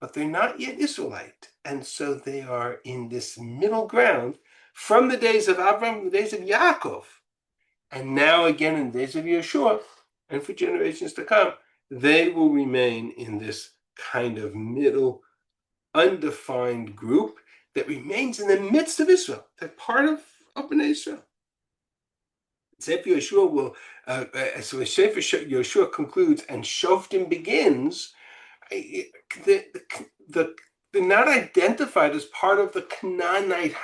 but they're not yet Israelite. And so they are in this middle ground from the days of Abraham, the days of Yaakov, and now again in the days of Yehoshua, and for generations to come, they will remain in this kind of middle, undefined group that remains in the midst of Israel. They're part of Bnei Israel. Sefer Yehoshua will, so Sefer Yehoshua concludes and Shoftim begins. They're not identified as part of the Canaanite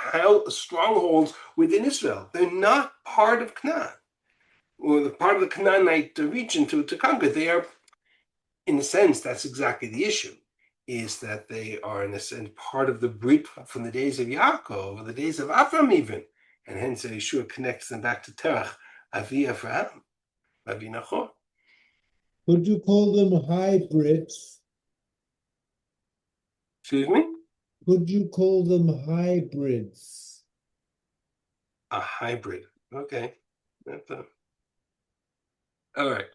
strongholds within Israel. They're not part of Canaan, or the part of the Canaanite region to conquer. They are, in a sense, that's exactly the issue, is that they are, in a sense, part of the Brit from the days of Yaakov, or the days of Avram even, and hence Yeshua connects them back to Terach, Avi Avraham, Avi Nachor. Would you call them hybrids? Excuse me? Could you call them hybrids? A hybrid. Okay. All right.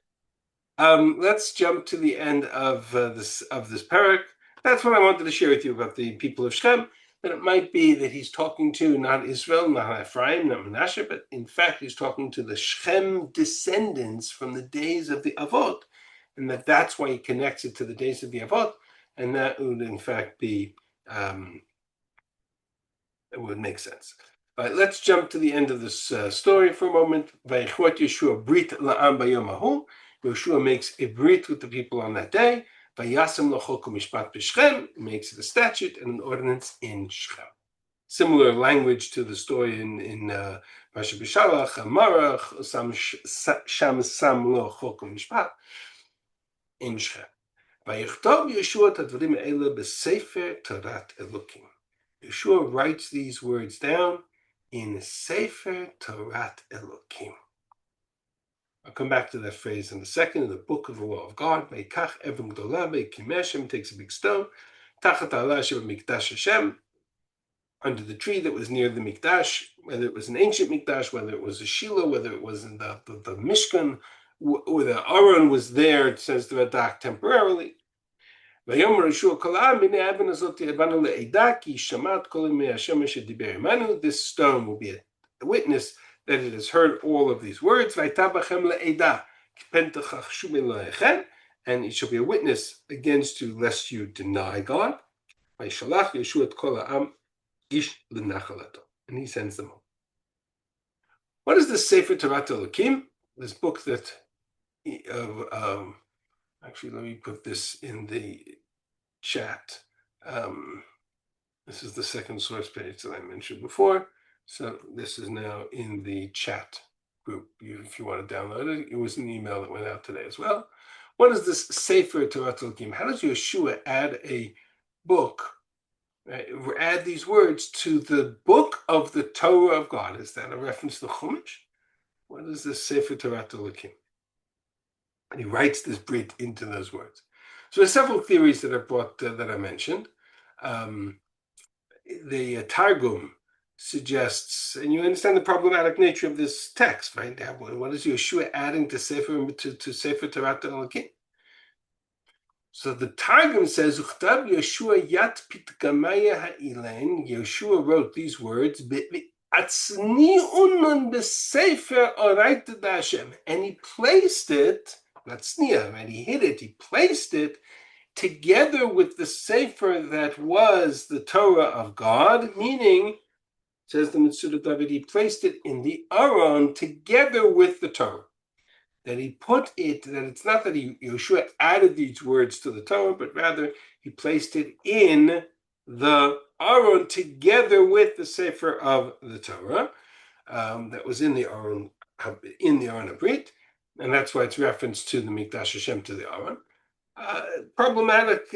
Let's jump to the end of this parak. That's what I wanted to share with you about the people of Shechem. That it might be that he's talking to not Israel, not Ephraim, not Manasseh, but in fact he's talking to the Shechem descendants from the days of the Avot, and that's why he connects it to the days of the Avot, and that would in fact be it would make sense. All right, let's jump to the end of this story for a moment. Vayichot Yehoshua brit la'am bayom hahu. Yehoshua makes a brit with the people on that day. Vayasem lo chok u'mishpat b'Shechem, makes it a statute and an ordinance in Shechem. Similar language to the story in Pasha B'Shalach, Amarach, Sham Sam lo chok u'mishpat in Shechem. Vayichtov Yehoshua et hadvarim ha'ele b'sefer Torat Elokim. Yehoshua writes these words down in Sefer Torat Elokim. I'll come back to that phrase in a second. In the book of the law of God, Meikach Evim Gdolah, Meikim Hashem, takes a big stone, Tachat ha'ala shebamikdash Hashem, under the tree that was near the Mikdash, whether it was an ancient Mikdash, whether it was a Shiloh, whether it was in the Mishkan, or the Aron was there, it says the Radak, temporarily. This stone will be a witness that it has heard all of these words, and it shall be a witness against you lest you deny God. And he sends them home. What is the Sefer Torah Elokim? This book that, actually, let me put this in the chat. This is the second source page that I mentioned before. So this is now in the chat group. If you want to download it, it was an email that went out today as well. What is this Sefer Torah Elokim? How does Yehoshua add a book? Right, add these words to the book of the Torah of God. Is that a reference to Chumash? What is this Sefer Torah Elokim? And he writes this Brit into those words. So there's several theories that are brought that I mentioned. The Targum suggests, and you understand the problematic nature of this text, right? What is Yehoshua adding to Sefer Torah Elokim? So the Targum says, Uchtav Yehoshua yat pitgamaya ha'ilen. Yehoshua wrote these words, Atzni unun b'sefer oraita d'Hashem, and he placed it, Atzniya, and he hid it, he placed it together with the sefer that was the Torah of God, meaning, says the Mitzvah David, he placed it in the Aron together with the Torah. That he put it, that it's not that Yehoshua added these words to the Torah, but rather he placed it in the Aron together with the Sefer of the Torah that was in the Aron Abrit, and that's why it's referenced to the Mikdash Hashem, to the Aron. Problematic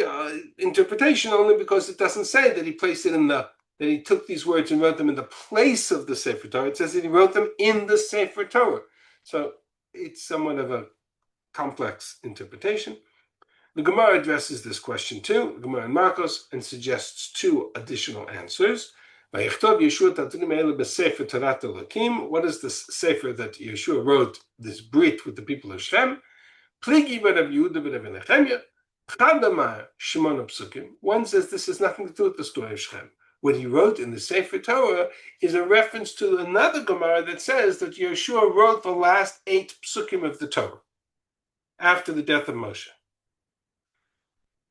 interpretation only because it doesn't say that he placed it that he took these words and wrote them in the place of the Sefer Torah. It says that he wrote them in the Sefer Torah. So it's somewhat of a complex interpretation. The Gemara addresses this question too, the Gemara in Marcos, and suggests two additional answers. What is the sefer that Yehoshua wrote, this Brit with the people of Shem? One says this has nothing to do with the story of Shem. What he wrote in the Sefer Torah is a reference to another Gemara that says that Yehoshua wrote the last 8 psukim of the Torah after the death of Moshe.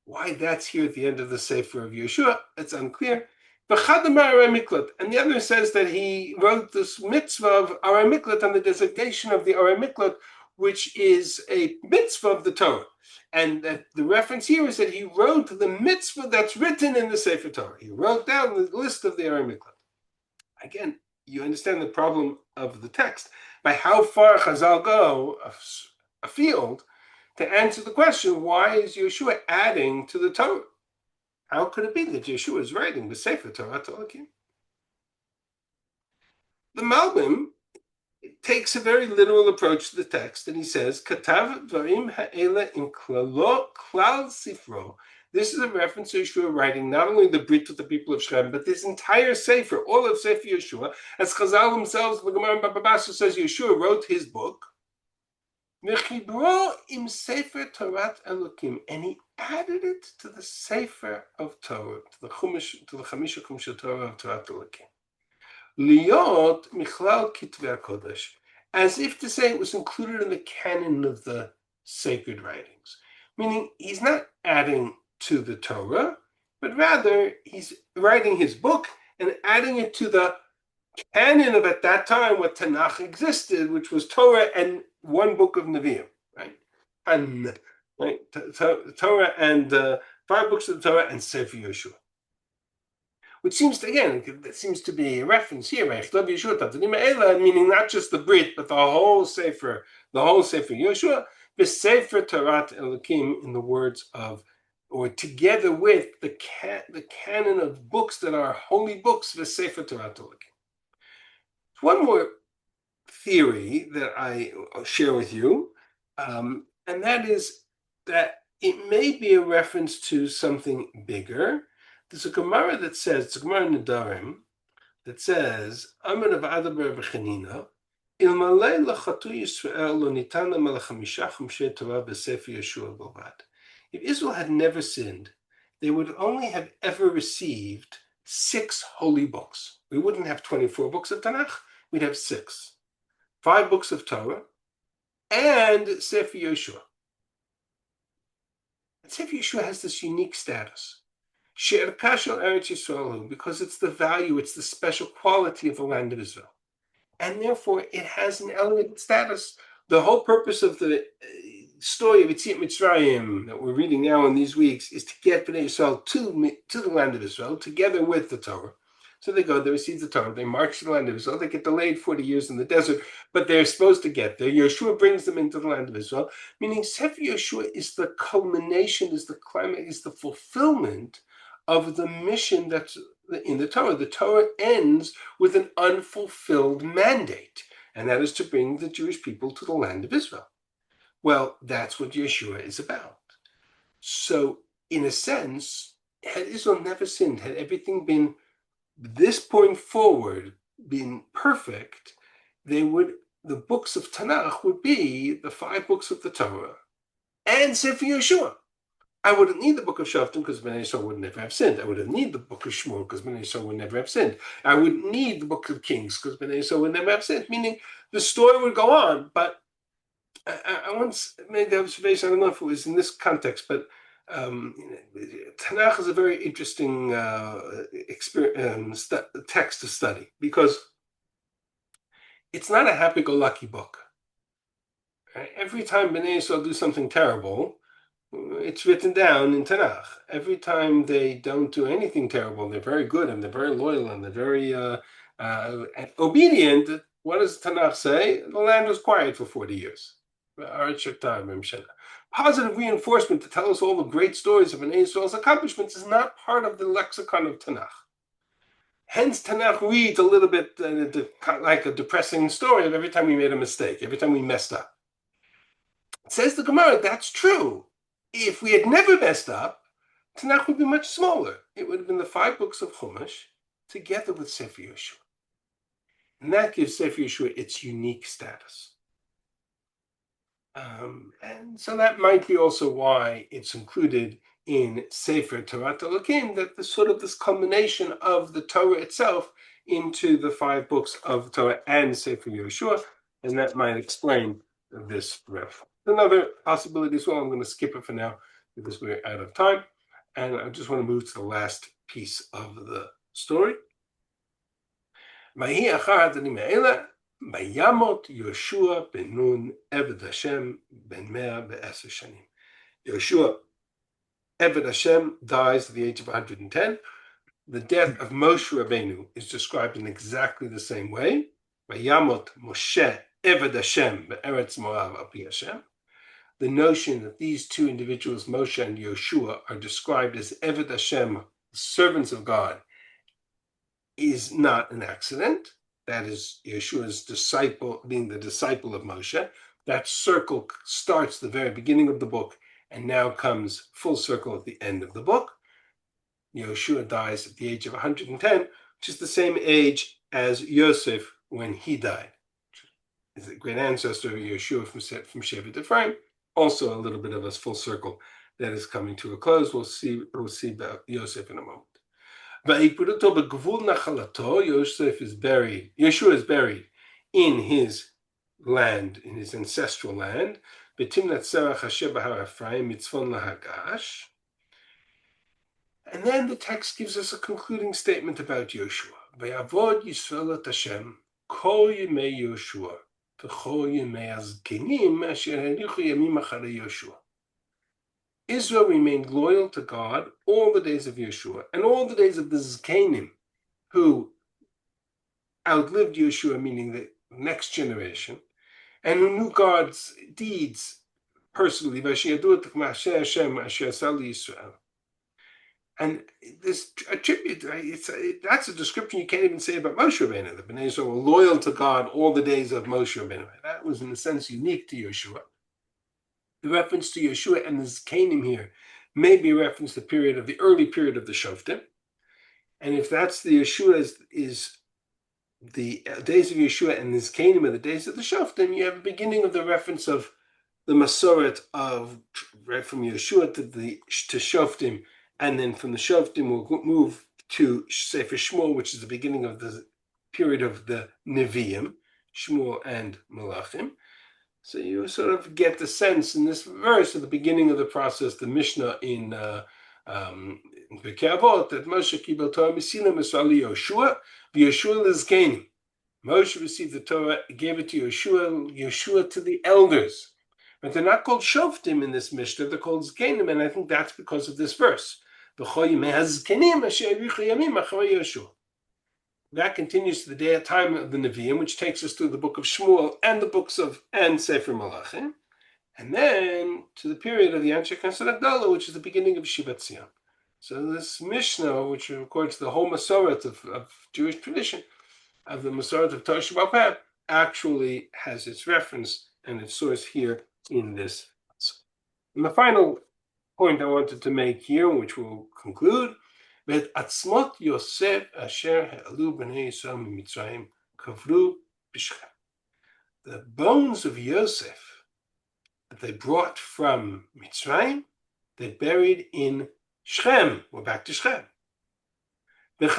Why that's here at the end of the Sefer of Yehoshua, it's unclear. And the other says that he wrote this mitzvah of Arei Miklat on the designation of the Arei Miklat, which is a mitzvah of the Torah. And that the reference here is that he wrote the mitzvah that's written in the Sefer Torah. He wrote down the list of the Arei Miklat. Again, you understand the problem of the text by how far Chazal go afield to answer the question, why is Yehoshua adding to the Torah? How could it be that Yehoshua is writing the Sefer Torah Elokim? The Malbim takes a very literal approach to the text, and he says, Katav Dvarim Ha'ela in Klal Sifro. This is a reference to Yehoshua writing not only the Brit with the people of Shem, but this entire Sefer, all of Sefer Yehoshua, as Chazal themselves, the Gemara in Baba Basra says Yehoshua wrote his book, Mechibro im Sefer Torah Elokim, and he added it to the Sefer of Torah, to the Chamisha Chumsha Torah of Torah Elokim. Liot Michlal Kitvei HaKodesh, as if to say it was included in the canon of the sacred writings. Meaning he's not adding to the Torah, but rather he's writing his book and adding it to the canon of at that time what Tanakh existed, which was Torah and one book of Nevi'im, right? And right, Torah and 5 books of the Torah and Sefer Yehoshua. Which seems to, again, that seems to be a reference here, meaning not just the Brit, but the whole Sefer Yehoshua, the Sefer Torah Elokim, in the words of, or together with the canon of books that are holy books, the Sefer Torah Elokim. One more theory that I share with you, and that is that it may be a reference to something bigger. There's a Gemara that says, it's a Gemara in Nedarim, that says, Amar of Adaber B'Chanina, Ilmalei lachatu Yisrael lo nitan lam l'chamisha chumshei Torah b'Sefer Yeshua Bovad. If Israel had never sinned, they would only have ever received 6 holy books. We wouldn't have 24 books of Tanakh, we'd have 6. 5 books of Torah, and Sefer Yeshua. And Sefer Yeshua has this unique status. She'erka shel Eretz Yisrael, because it's the value, it's the special quality of the land of Israel. And therefore, it has an elevated status. The whole purpose of the story of Yetziat Mitzrayim that we're reading now in these weeks is to get Bnei Yisrael to the land of Israel, together with the Torah. So they go, they receive the Torah, they march to the land of Israel, they get delayed 40 years in the desert, but they're supposed to get there. Yehoshua brings them into the land of Israel, meaning Sefer Yehoshua is the culmination, is the climax, is the fulfillment of the mission that's in the Torah. The Torah ends with an unfulfilled mandate, and that is to bring the Jewish people to the land of Israel. Well, that's what Yeshua is about. So, in a sense, had Israel never sinned, had everything been this point forward been perfect, the books of Tanakh would be the 5 books of the Torah and Sefer Yeshua. I wouldn't need the book of Shoftim because Bnei Yisrael would never have sinned. I wouldn't need the book of Shmuel because Bnei Yisrael would never have sinned. I wouldn't need the book of Kings because Bnei Yisrael would never have sinned. Meaning the story would go on. But I once made the observation, I don't know if it was in this context, but Tanakh is a very interesting text to study because it's not a happy-go-lucky book. Right? Every time Bnei Yisrael do something terrible, it's written down in Tanakh. Every time they don't do anything terrible, they're very good and they're very loyal and they're very obedient. What does Tanakh say? The land was quiet for 40 years. Positive reinforcement to tell us all the great stories of Bnei Yisrael's accomplishments is not part of the lexicon of Tanakh. Hence, Tanakh reads a little bit like a depressing story of every time we made a mistake, every time we messed up. It says the Gemara, that's true. If we had never messed up, Tanakh would be much smaller. It would have been the 5 books of Chumash together with Sefer Yehoshua. And that gives Sefer Yehoshua its unique status. And so that might be also why it's included in Sefer Torah Elokim, that the sort of this combination of the Torah itself into the 5 books of Torah and Sefer Yehoshua, and that might explain this ref. Another possibility as well, I'm going to skip it for now because we're out of time, and I just want to move to the last piece of the story. Bayamot Yehoshua ben Nun Eved Hashem ben 110 shanim. Yehoshua Eved Hashem dies at the age of 110. The death of Moshe Rabbeinu is described in exactly the same way. Bayamot Moshe Eved Hashem be'eretz Moav api Hashem. The notion that these 2 individuals, Moshe and Yehoshua, are described as Eved Hashem, servants of God, is not an accident. That is Yeshua's disciple, being the disciple of Moshe. That circle starts the very beginning of the book and now comes full circle at the end of the book. Yehoshua dies at the age of 110, which is the same age as Yosef when he died. Is the great ancestor of Yehoshua from Shevet Ephraim. Also a little bit of a full circle that is coming to a close. We'll see about Yosef in a moment. Yosef is buried. Yeshua is buried in his land, in his ancestral land. And then the text gives us a concluding statement about Yehoshua. Vayavod Yisrael et Hashem kol yemei Yehoshua v'chol yemei hazkenim asher halichu yamim acharei Yehoshua. Israel remained loyal to God all the days of Yehoshua and all the days of the Zkenim, who outlived Yehoshua, meaning the next generation, and who knew God's deeds personally. And this attribute, that's a description you can't even say about Moshe Rabbeinu. The Bnei Yisrael were loyal to God all the days of Moshe Rabbeinu. That was, in a sense, unique to Yehoshua. The reference to Yehoshua and the Zkanim here may be a reference to the early period of the Shoftim. And if that's the Yehoshua is the days of Yehoshua and the Zkanim are the days of the Shoftim, you have a beginning of the reference of the Masoret of right from Yehoshua to Shoftim, and then from the Shoftim we'll move to Sefer Shmuel, which is the beginning of the period of the Nevi'im, Shmuel and Malachim. So you sort of get the sense in this verse at the beginning of the process, the Mishnah in Pirkei Avot, that Moshe kibel Torah misilim esali Yehoshua, v'Yehoshua lezkenim. Moshe received the Torah, gave it to Yehoshua to the elders. But they're not called Shoftim in this Mishnah, they're called Zkenim, and I think that's because of this verse. That continues to the time of the Nevi'im, which takes us through the book of Shmuel and the books and Sefer Malachim, and then to the period of the Anshe Knesset Agdala, which is the beginning of Shivat Zion. So this Mishnah, which records the whole Masoret of Jewish tradition, of the Masoret of Torah Sheba'al Peh, actually has its reference and its source here in this. And the final point I wanted to make here, which we'll conclude, that Atzmot Yosef asher ha'alu b'nei Yisrael miMitzrayim kavru b'Shechem. The bones of Yosef that they brought from Mitzrayim, they buried in Shechem. We're back to Shechem. And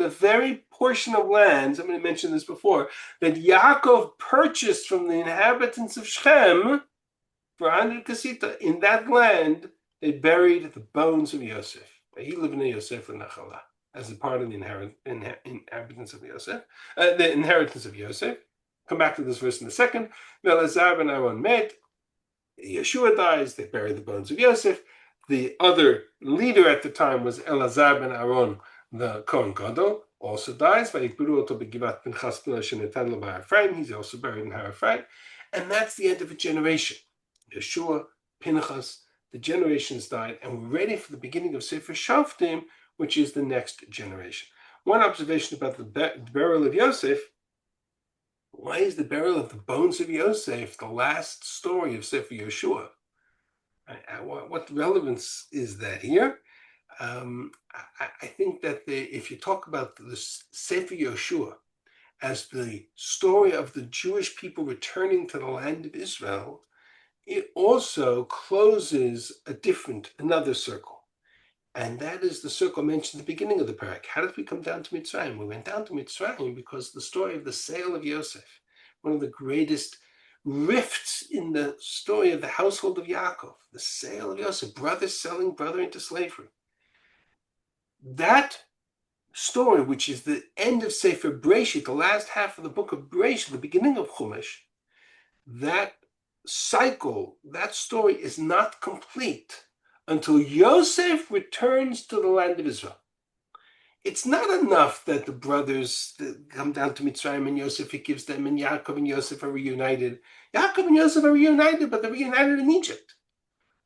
the very portion of lands, I'm going to mention this before, that Yaakov purchased from the inhabitants of Shechem for 100 kasita, in that land, they buried the bones of Yosef. He lived in Yosef Nachala as a part of the inhabitants of Yosef, the inheritance of Yosef. Come back to this verse in a second. Elazar ben Aaron met. Yehoshua dies. They bury the bones of Yosef. The other leader at the time was Elazar ben Aaron, the Kohen Gadol, also dies. He's also buried in Har Ephraim. And that's the end of a generation. Yehoshua, Pinchas, the generations died, and we're ready for the beginning of Sefer Shoftim, which is the next generation. One observation about the burial of Yosef: why is the burial of the bones of Yosef the last story of Sefer Yehoshua? What relevance is that here? I think that if you talk about the Sefer Yehoshua as the story of the Jewish people returning to the land of Israel, it also closes another circle. And that is the circle mentioned at the beginning of the parak. How did we come down to Mitzrayim? We went down to Mitzrayim because the story of the sale of Yosef, one of the greatest rifts in the story of the household of Yaakov, the sale of Yosef, brother selling brother into slavery. That story, which is the end of Sefer Breshit, the last half of the book of Breshit, the beginning of Chumash, that cycle, that story is not complete until Yosef returns to the land of Israel. It's not enough that the brothers come down to Mitzrayim and Yosef gives them, and Yaakov and Yosef are reunited. Yaakov and Yosef are reunited, but they're reunited in Egypt.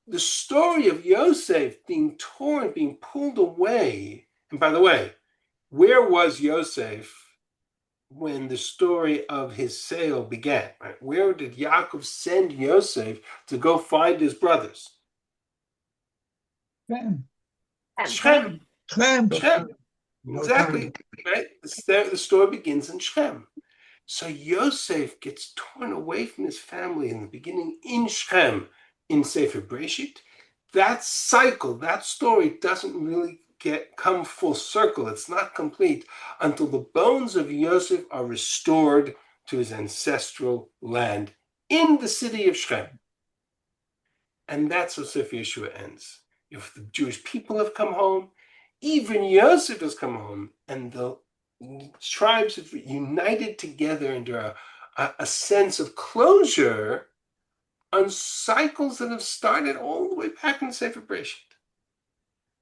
The story of Yosef being torn, being pulled away, and by the way, where was Yosef when the story of his sale began? Right? Where did Yaakov send Yosef to go find his brothers? Shechem. Exactly. Right? The story begins in Shechem. So Yosef gets torn away from his family in the beginning in Shechem, in Sefer Breshit. That cycle, that story doesn't really come full circle. It's not complete until the bones of Yosef are restored to his ancestral land in the city of Shechem. And that's how Sefer Yehoshua ends. If the Jewish people have come home, even Yosef has come home, and the tribes have united together under a sense of closure on cycles that have started all the way back in Sefer Breshit.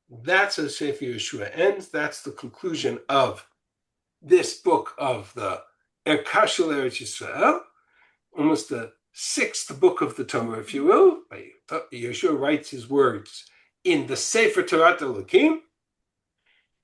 That's how Sefer Yehoshua ends. That's the conclusion of this book of the Erkashel Eretz Yisrael, almost the sixth book of the Torah, if you will. Yehoshua writes his words in the Sefer Torah Elokim,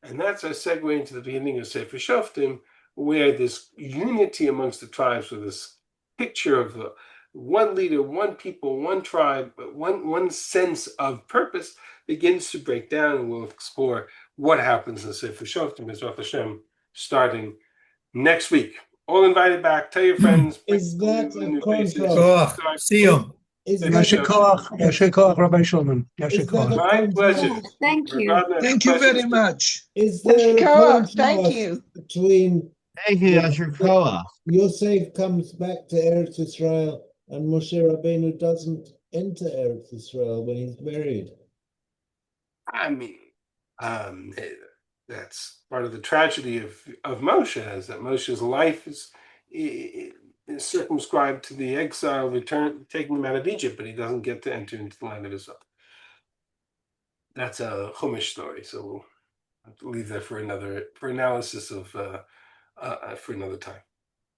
and that's our segue into the beginning of Sefer Shoftim, where this unity amongst the tribes, with this picture of one leader, one people, one tribe, one sense of purpose begins to break down, and we'll explore what happens in Sefer Shoftim, Bezrat Hashem, starting next week. All invited back. Tell your friends. Is that a contrast? See you. Yasher Koach, Rabbi Shulman. Yasher Koach. My pleasure. Thank you. Thank you very much. Is there a Thank contrast you. between Thank you, Yasher Koach. Yosef comes back to Eretz Israel and Moshe Rabbeinu doesn't enter Eretz Israel when he's married? I mean, that's part of the tragedy of Moshe, is that Moshe's life is circumscribed to the exile, taking him out of Egypt, but he doesn't get to enter into the land of Israel. That's a Chumash story, so we'll have to leave that for analysis of for another time.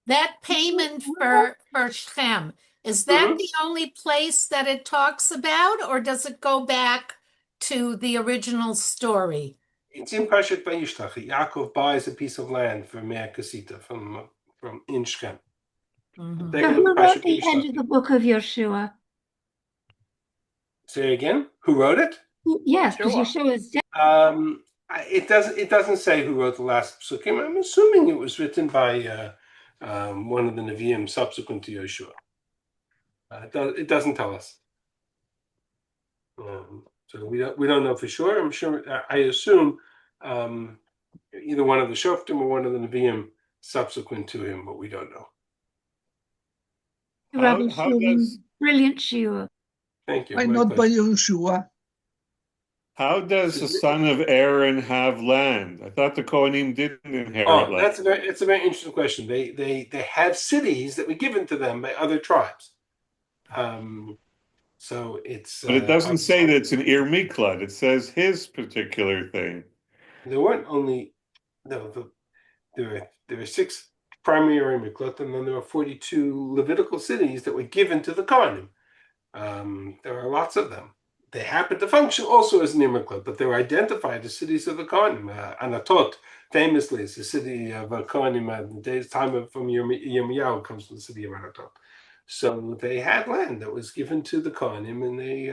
That payment for Shem, is that the only place that it talks about, or does it go back to the original story? It's in Parshat Vayishlach. Yaakov buys a piece of land for Mea Kasita from in Shechem. So who wrote the end of the book of Yehoshua? Say again. Who wrote it? Yes, because Yehoshua is dead. It doesn't say who wrote the last psukim. I'm assuming it was written by one of the Nevi'im subsequent to Yehoshua. It doesn't tell us. So we don't know for sure. I assume either one of the Shoftim or one of the Nevi'im subsequent to him, but we don't know. Rabbi Shulman, brilliant shiur. Thank you. Why not by Yehoshua? How does the son of Aaron have land? I thought the Kohanim didn't inherit land. That's a very interesting question. They have cities that were given to them by other tribes. So it's. But it doesn't say that it's an Ir Miklad. It says his particular thing. There weren't only there were 6 primary Ir Miklad, and then there were 42 Levitical cities that were given to the Kohanim. There are lots of them. They happen to function also as an Ir Miklad, but they were identified as cities of the Kohanim. Anatot, famously, is the city of Kohanim at the days time from Yirmiyahu, comes from the city of Anatot. So they had land that was given to the Kohanim, and they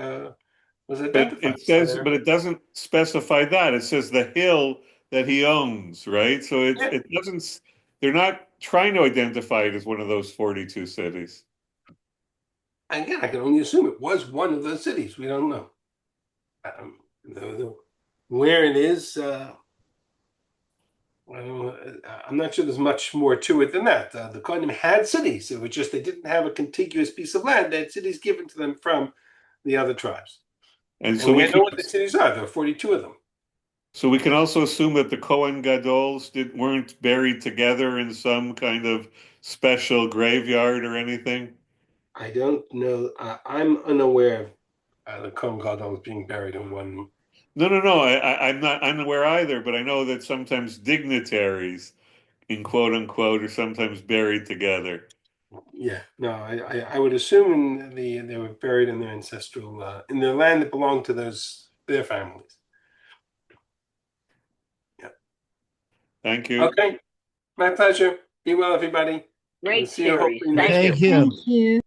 was identified. But it says, but it doesn't specify that. It says the hill that he owns, right? So it doesn't. They're not trying to identify it as one of those 42 cities. Again, I can only assume it was one of those cities. We don't know. Where it is, I'm not sure there's much more to it than that. The Kohanim had cities. It was just they didn't have a contiguous piece of land. They had cities given to them from the other tribes. And so we know what the cities are. There are 42 of them. So we can also assume that the Kohen Gadols weren't buried together in some kind of special graveyard or anything? I don't know. I'm unaware of the Kohen Gadol being buried in one. No. I'm not unaware either, but I know that sometimes dignitaries, in quote unquote, are sometimes buried together. Yeah, no, I would assume they were buried in their ancestral, in their land that belonged to their families. Yeah. Thank you. Okay, my pleasure. Be well, everybody. Great See you series. hopefully next Thank year. you. Thank you.